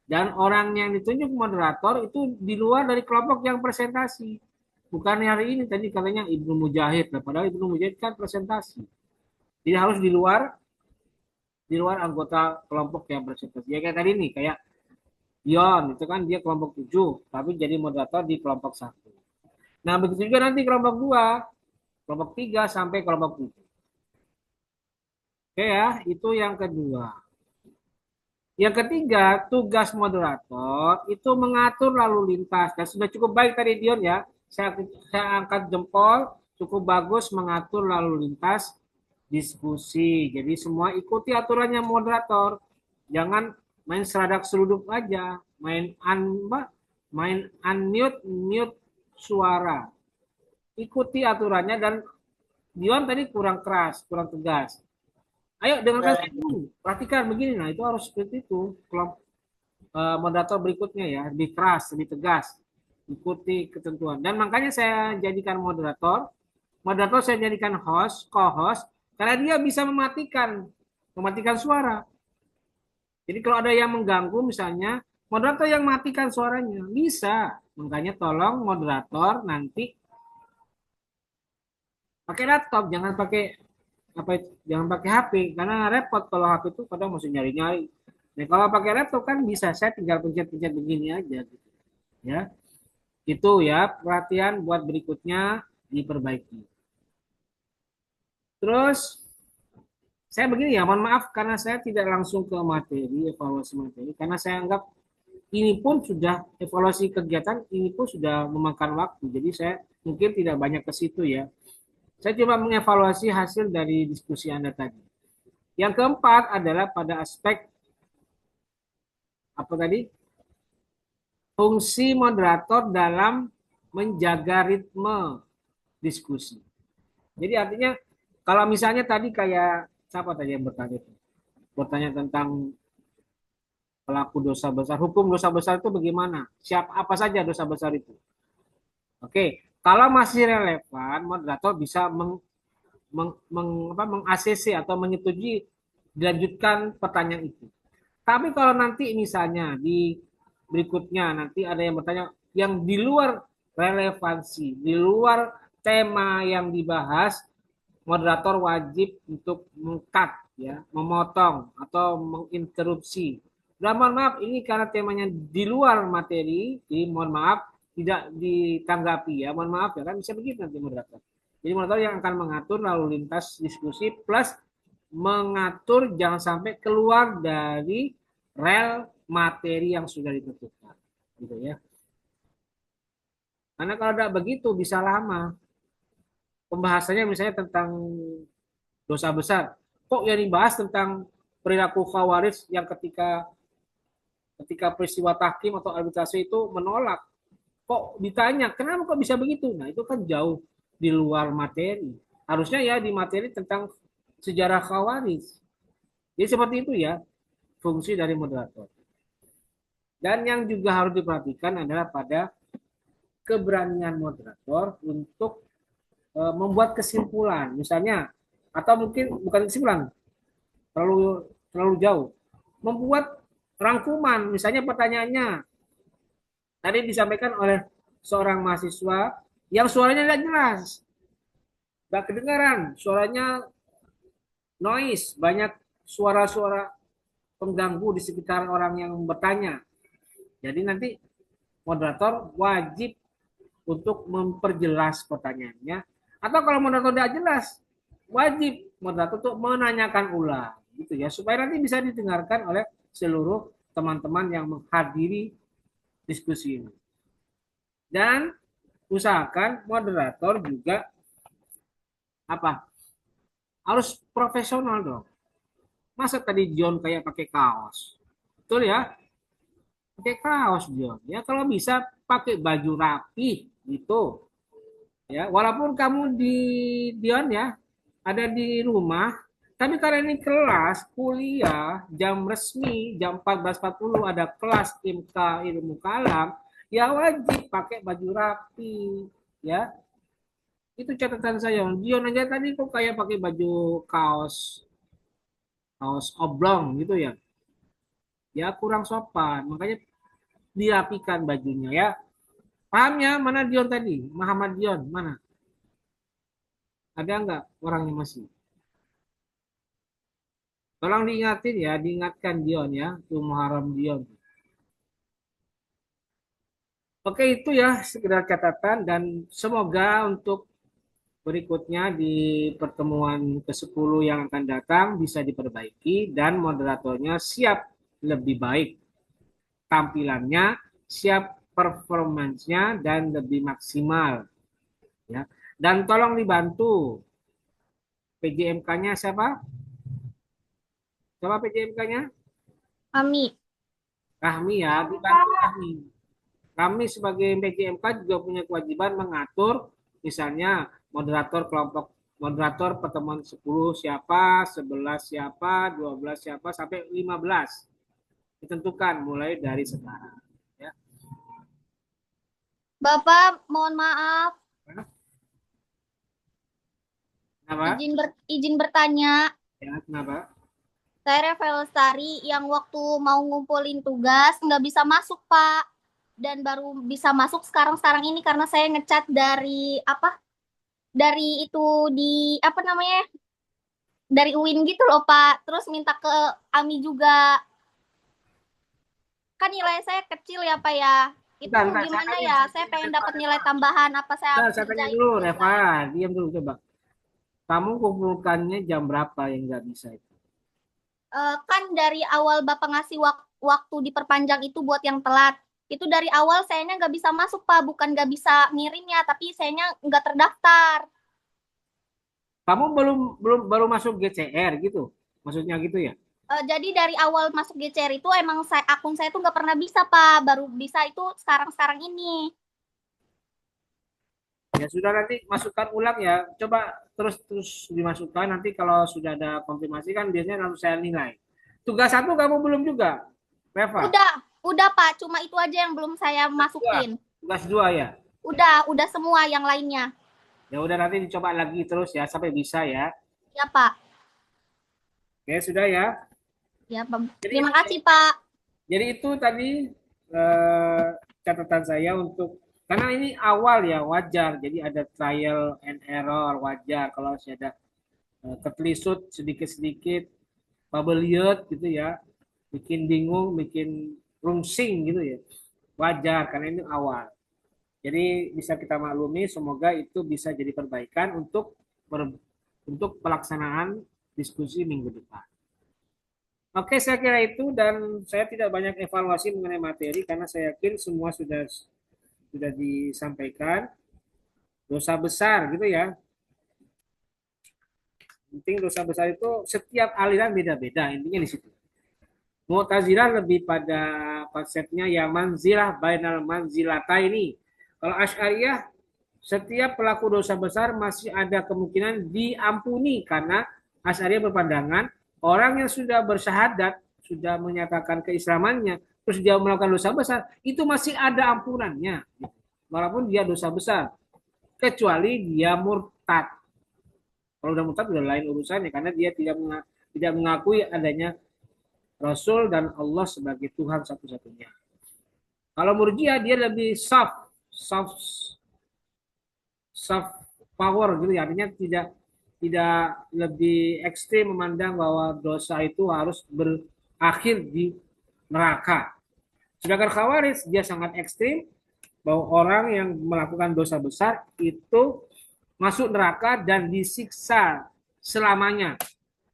Dan orang yang ditunjuk moderator itu di luar dari kelompok yang presentasi. Bukan hari ini tadi katanya Ibnu Mujahid, padahal Ibnu Mujahid kan presentasi. Jadi harus di luar anggota kelompok yang presentasi. Ya kayak tadi nih, kayak Dion itu kan dia kelompok 7, tapi jadi moderator di kelompok 1. Nah, begitu juga nanti kelompok 2, kelompok 3 sampai kelompok 7. Oke ya, itu yang kedua. Yang ketiga, tugas moderator itu mengatur lalu lintas. Dan sudah cukup baik tadi Dion ya. Saya angkat jempol, cukup bagus mengatur lalu lintas diskusi. Jadi semua ikuti aturannya moderator. Jangan main seradak seruduk aja, main unmute mute suara. Ikuti aturannya dan Dion tadi kurang keras, kurang tegas. Ayo dengarkan saya dulu, perhatikan begini. Nah itu harus seperti itu. Kelompok moderator berikutnya ya, lebih keras, lebih tegas, ikuti ketentuan. Dan makanya saya jadikan moderator saya jadikan host, co-host, karena dia bisa mematikan suara. Jadi kalau ada yang mengganggu misalnya, moderator yang matikan suaranya bisa. Makanya tolong moderator nanti pakai laptop, jangan pakai HP karena repot kalau HP itu kadang mesti nyari-nyari. Nah, kalau pakai laptop kan bisa saya tinggal pencet-pencet begini aja gitu. Ya. Itu ya, perhatian buat berikutnya diperbaiki. Terus saya begini ya, mohon maaf karena saya tidak langsung ke materi, evaluasi materi karena saya anggap ini pun sudah evaluasi kegiatan, ini pun sudah memakan waktu. Jadi saya mungkin tidak banyak ke situ ya. Saya coba mengevaluasi hasil dari diskusi Anda tadi. Yang keempat adalah pada aspek apa tadi? Fungsi moderator dalam menjaga ritme diskusi. Jadi artinya kalau misalnya tadi kayak siapa tadi yang bertanya itu? Bertanya tentang pelaku dosa besar, hukum dosa besar itu bagaimana? Apa saja dosa besar itu? Oke, kalau masih relevan, moderator bisa meng-ACC atau menyetujui dilanjutkan pertanyaan itu. Tapi kalau nanti misalnya di berikutnya nanti ada yang bertanya yang di luar relevansi, di luar tema yang dibahas, moderator wajib untuk meng-cut ya, memotong atau menginterupsi. Dan mohon maaf ini karena temanya di luar materi, jadi mohon maaf tidak ditanggapi ya, mohon maaf ya kan bisa begitu nanti moderator. Jadi moderator yang akan mengatur lalu lintas diskusi plus mengatur jangan sampai keluar dari rel materi yang sudah ditentukan, gitu ya. Karena kalau tidak begitu bisa lama. Pembahasannya misalnya tentang dosa besar, kok yang dibahas tentang perilaku khawarij yang ketika peristiwa tahkim atau arbitrasi itu menolak. Kok ditanya, kenapa kok bisa begitu? Nah itu kan jauh di luar materi. Harusnya ya di materi tentang sejarah khawarij. Jadi seperti itu ya fungsi dari moderator. Dan yang juga harus diperhatikan adalah pada keberanian moderator untuk membuat kesimpulan. Misalnya, atau mungkin bukan kesimpulan, terlalu jauh. Membuat rangkuman, misalnya pertanyaannya tadi disampaikan oleh seorang mahasiswa yang suaranya tidak jelas, nggak kedengaran, suaranya noise, banyak suara-suara pengganggu di sekitar orang yang bertanya. Jadi nanti moderator wajib untuk memperjelas pertanyaannya. Atau kalau moderator tidak jelas, wajib moderator untuk menanyakan ulang, gitu ya, supaya nanti bisa didengarkan oleh seluruh teman-teman yang menghadiri diskusi ini. Dan usahakan moderator juga harus profesional dong. Masa tadi John kayak pakai kaos, betul ya? Pakai kaos John. Ya kalau bisa pakai baju rapi gitu. Ya, walaupun kamu di Dion ya ada di rumah, tapi karena ini kelas kuliah jam resmi jam 14.40 ada kelas IMKA ilmu kalam, ya wajib pakai baju rapi ya. Itu catatan saya. Dion aja tadi kok kayak pakai baju kaos oblong gitu ya. ya kurang sopan. Makanya dirapikan bajunya ya. Paham ya? Mana Dion tadi? Muhammad Dion, mana? Ada nggak orangnya masih? Tolong diingatin ya, diingatkan Dion ya, tuh Muharram Dion. Oke, itu ya sekedar catatan dan semoga untuk berikutnya di pertemuan ke-10 yang akan datang bisa diperbaiki dan moderatornya siap lebih baik tampilannya, siap performancenya dan lebih maksimal ya. Dan tolong dibantu PJMK-nya siapa? Siapa PJMK-nya? Kami. Kami ya, dibantu kami. Kami sebagai PJMK juga punya kewajiban mengatur misalnya moderator kelompok moderator pertemuan 10 siapa, 11 siapa, 12 siapa sampai 15. Ditentukan mulai dari sekarang ya. Bapak, mohon maaf. Kenapa? Izin bertanya. Ya, kenapa? Saya Revel Lestari yang waktu mau ngumpulin tugas nggak bisa masuk, Pak. Dan baru bisa masuk sekarang ini karena saya ngecat dari apa? Dari itu di apa namanya? Dari UIN gitu loh, Pak. Terus minta ke AMI juga. Kan nilai saya kecil ya, Pak ya. Itu Bentar, gimana ya? Saya pengen dapat nilai tambahan. Apa saya harus saya tanya kerjain dulu, tugas Reva, lain? diam dulu coba. Kamu kumpulkannya jam berapa yang nggak bisa itu? Kan dari awal Bapak ngasih waktu diperpanjang itu buat yang telat. Itu dari awal sayanya nggak bisa masuk, Pak. Bukan nggak bisa ngirimnya, tapi sayanya nggak terdaftar. Kamu baru masuk GCR gitu? Maksudnya gitu ya? Jadi dari awal masuk GCR itu emang akun saya tuh nggak pernah bisa, Pak. Baru bisa itu sekarang ini. Ya sudah, nanti masukkan ulang ya. Coba terus dimasukkan. Nanti kalau sudah ada konfirmasi kan biasanya langsung saya nilai. Tugas 1 kamu belum juga, Reva? Udah Pak. Cuma itu aja yang belum saya masukin. Tugas 2 ya? Udah semua yang lainnya. Ya udah, nanti dicoba lagi terus ya sampai bisa ya. Ya Pak. Oke, sudah ya. Ya Pak. Terima kasih Pak. Jadi itu tadi catatan saya untuk, karena ini awal ya, wajar. Jadi ada trial and error, wajar. Kalau saya ada ketelisut sedikit-sedikit, pabeliot gitu ya, bikin bingung, bikin rungsing gitu ya. Wajar, karena ini awal. Jadi bisa kita maklumi, semoga itu bisa jadi perbaikan untuk pelaksanaan diskusi minggu depan. Oke, saya kira itu, dan saya tidak banyak evaluasi mengenai materi karena saya yakin semua sudah disampaikan. Dosa besar gitu ya. Penting dosa besar itu setiap aliran beda-beda, intinya di situ. Mu'tazilah lebih pada konsepnya ya manzilah bainal manzilata ini. Kalau Asy'ariyah, setiap pelaku dosa besar masih ada kemungkinan diampuni karena Asy'ariyah berpandangan orang yang sudah bersyahadat, sudah menyatakan keislamannya, terus dia melakukan dosa besar, itu masih ada ampunannya. Walaupun dia dosa besar. Kecuali dia murtad. Kalau udah murtad udah lain urusannya, karena dia tidak mengakui adanya Rasul dan Allah sebagai Tuhan satu-satunya. Kalau Murji'ah dia lebih soft power gitu ya, artinya tidak lebih ekstrim memandang bahwa dosa itu harus berakhir di neraka. Sedangkan Khawarij dia sangat ekstrim bahwa orang yang melakukan dosa besar itu masuk neraka dan disiksa selamanya.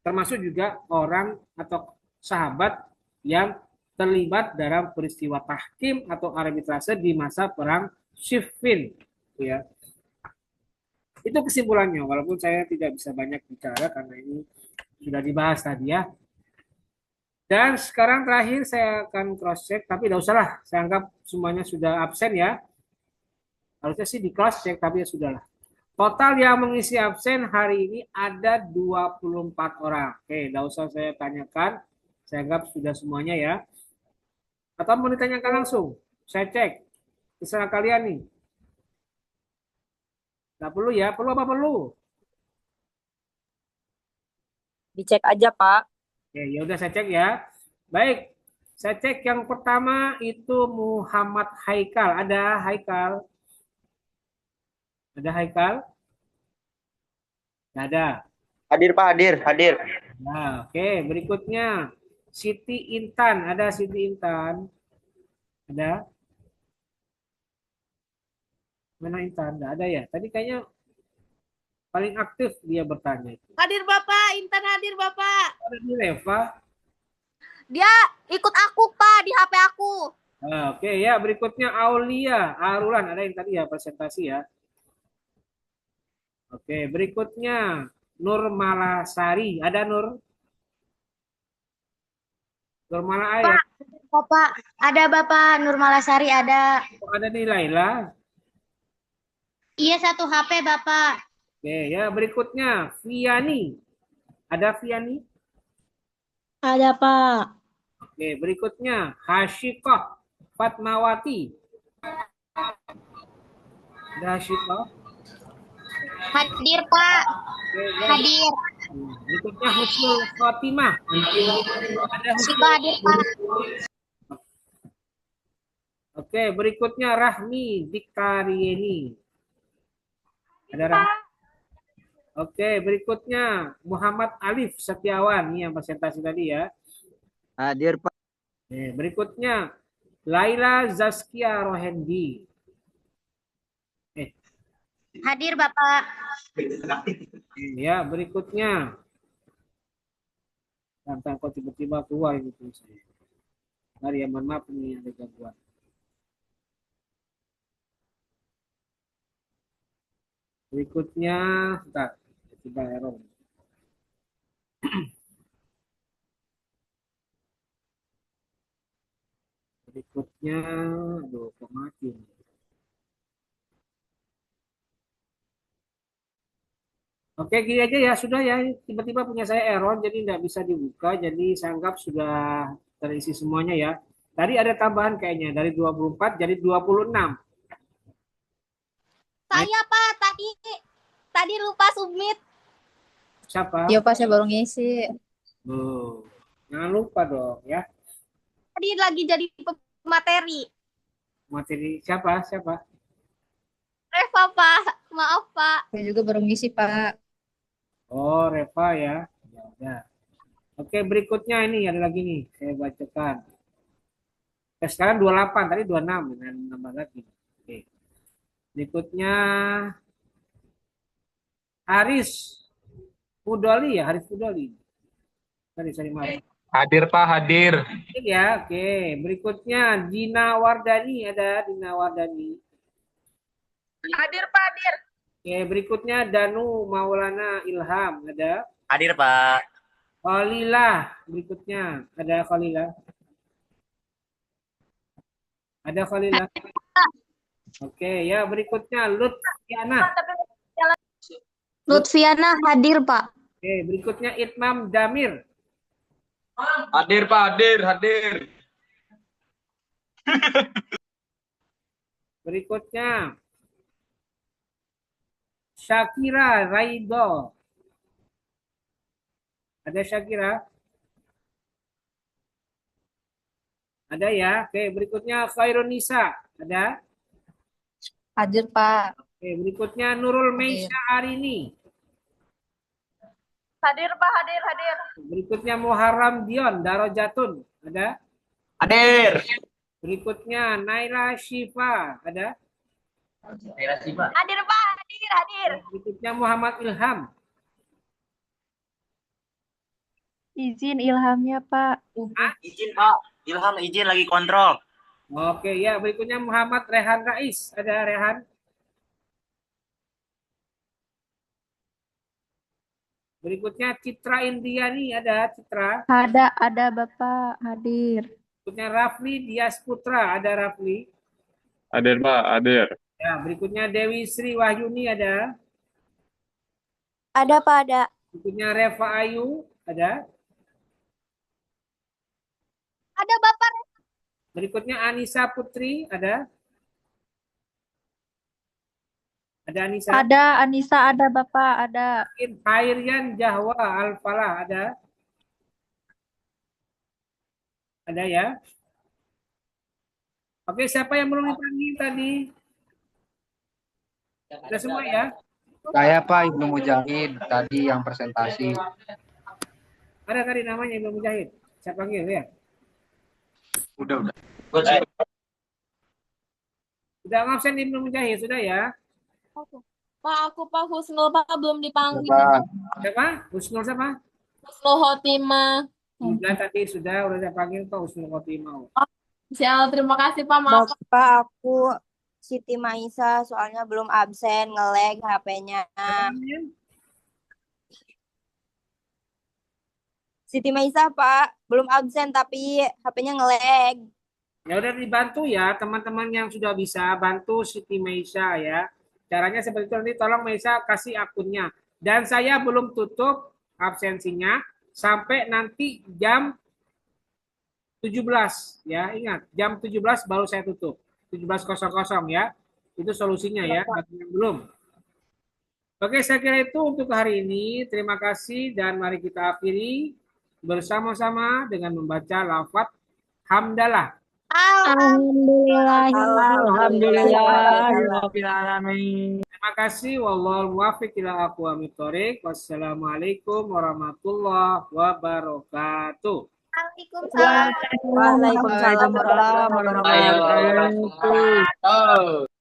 Termasuk juga orang atau sahabat yang terlibat dalam peristiwa tahkim atau arbitrase di masa perang Siffin, ya. Itu kesimpulannya, walaupun saya tidak bisa banyak bicara karena ini sudah dibahas tadi ya. Dan sekarang terakhir saya akan cross check, tapi tidak usah lah, saya anggap semuanya sudah absen ya. Harusnya sih di cross check, tapi ya sudahlah. Total yang mengisi absen hari ini ada 24 orang. Oke, tidak usah saya tanyakan, saya anggap sudah semuanya ya. Atau mau ditanyakan langsung? Saya cek, terserah kalian nih. Nggak perlu ya? Perlu apa perlu? Dicek aja, Pak. Ya udah saya cek ya. Baik. Saya cek yang pertama itu Muhammad Haikal. Ada Haikal? Ada Haikal? Nggak ada. Hadir Pak, hadir, hadir. Nah, oke. Berikutnya Siti Intan. Ada Siti Intan? Ada? Mana Intan? Nggak ada ya? Tadi kayaknya paling aktif dia bertanya itu. Hadir Bapak, Intan hadir Bapak. Ada di Reva. Dia ikut aku Pak di HP aku. Nah, oke ya. Berikutnya Aulia Arulan. Ada yang tadi ya presentasi ya. Oke. Berikutnya Nur Malasari. Ada Nur? Nur Mala ya? Bapak, ada Bapak Nurmalasari ada. Oh, ada nih Laila. Iya satu HP Bapak. Oke ya. Berikutnya Viani. Ada Viani? Ada Pak. Oke. Berikutnya Hashikoh Fatmawati. Ada Hashikoh? Hadir Pak. Oke, ya. Hadir. Berikutnya Husnul Khotimah. Ada Siapa hadir Pak? Oke, berikutnya Rahmi Dikarieni. Ada Rahmi. Oke, berikutnya Muhammad Alif Setiawan. Ini yang presentasi tadi ya. Hadir Pak. Oke, berikutnya Laila Zaskia Rohendi. Hadir Bapak. Ya, berikutnya. Tentang kok tiba-tiba keluar gitu saya. Mari ya, mohon maaf nih ada gangguan. Berikutnya, bentar, tiba error. Berikutnya, aduh, kok mati. Oke, gini aja ya, sudah ya. Tiba-tiba punya saya error, jadi nggak bisa dibuka. Jadi saya anggap sudah terisi semuanya ya. Tadi ada tambahan kayaknya, dari 24 jadi 26. Saya Pak tadi lupa submit. Siapa? Iya Pak, saya baru ngisi. Oh, jangan lupa dong ya. Tadi lagi jadi materi. Materi siapa? Siapa? Reva Pak, maaf Pak. Saya juga baru ngisi Pak. Oh, Reva ya. Ya udah. Oke, berikutnya ini ada lagi nih, saya bacakan. Sekarang 28, tadi 26 dan nambah lagi. Oke. Berikutnya Haris Pudoli ya, Haris Pudoli. Sorry, maaf. Hadir Pak, hadir. Ya, oke. Berikutnya Dina Wardani, ada Dina Wardani. Hadir Pak, hadir. Oke, berikutnya Danu Maulana Ilham, ada. Hadir Pak. Khalilah, berikutnya ada Khalilah. Ada Khalilah. Oke, ya berikutnya Lutfiana. Lutfiana hadir Pak. Oke, berikutnya Itmam Damir. Hadir Pak, hadir, hadir. Berikutnya Syakira Raido. Ada Syakira? Ada ya. Oke, berikutnya Khairunisa. Ada? Hadir Pak. Oke, berikutnya Nurul Meisha Arini. Hadir Pak, hadir, hadir. Berikutnya Muharram Dion Darajatun. Ada? Hadir. Berikutnya Naila Shifa. Ada? Hadir Pak, hadir, hadir. Berikutnya Muhammad Ilham. Izin ilhamnya Pak. Izin Pak. Ilham izin lagi kontrol. Oke, ya. Berikutnya Muhammad Rehan Rais. Ada Rehan? Berikutnya Citra Indiani. Ada Citra? Ada Bapak hadir. Berikutnya Rafli Dias Putra. Ada Rafli? Hadir Pak, hadir. Ya, berikutnya Dewi Sri Wahyuni. Ada? Ada Pak, ada. Berikutnya Reva Ayu. Ada? Ada Bapak. Berikutnya Anissa Putri. Ada? Ada Anissa? Ada Anissa, ada Bapak, ada. Hairian Jahwa Al-Falah. Ada? Ada ya? Oke, siapa yang belum dipanggil tadi? Sudah semua ya? Saya Pak Ibnu Mujahid tadi yang presentasi. Ada tadi namanya Ibnu Mujahid. Saya panggil ya. Udah. Sudah ngabsen Ibnu Mujahid, sudah ya? Pak, aku Pak Husnul Pak belum dipanggil. Siapa? Husnul siapa? Husnul Khotimah. Sudah tadi sudah saya panggil Pak Husnul Khotimah. Sial, terima kasih Pak. Maaf. Bapak, aku Siti Maisa, soalnya belum absen, nge-lag HP-nya. Siti Maisa, Pak, belum absen tapi HP-nya nge-lag. Ya udah dibantu ya, teman-teman yang sudah bisa bantu Siti Maisa ya. Caranya seperti itu, nanti tolong Maisa kasih akunnya. Dan saya belum tutup absensinya sampai nanti jam 17 ya. Ingat, jam 17 baru saya tutup. 17.00 ya. Itu solusinya ya, bagi yang belum. Oke, saya kira itu untuk hari ini. Terima kasih dan mari kita akhiri bersama-sama dengan membaca lafaz hamdalah. Alhamdulillahirobbilalamin. Terima kasih. Wallahul muwaffiq ila aqwamit thoriq. Wassalamualaikum warahmatullahi wabarakatuh. Waalaikumsalam warahmatullahi wabarakatuh.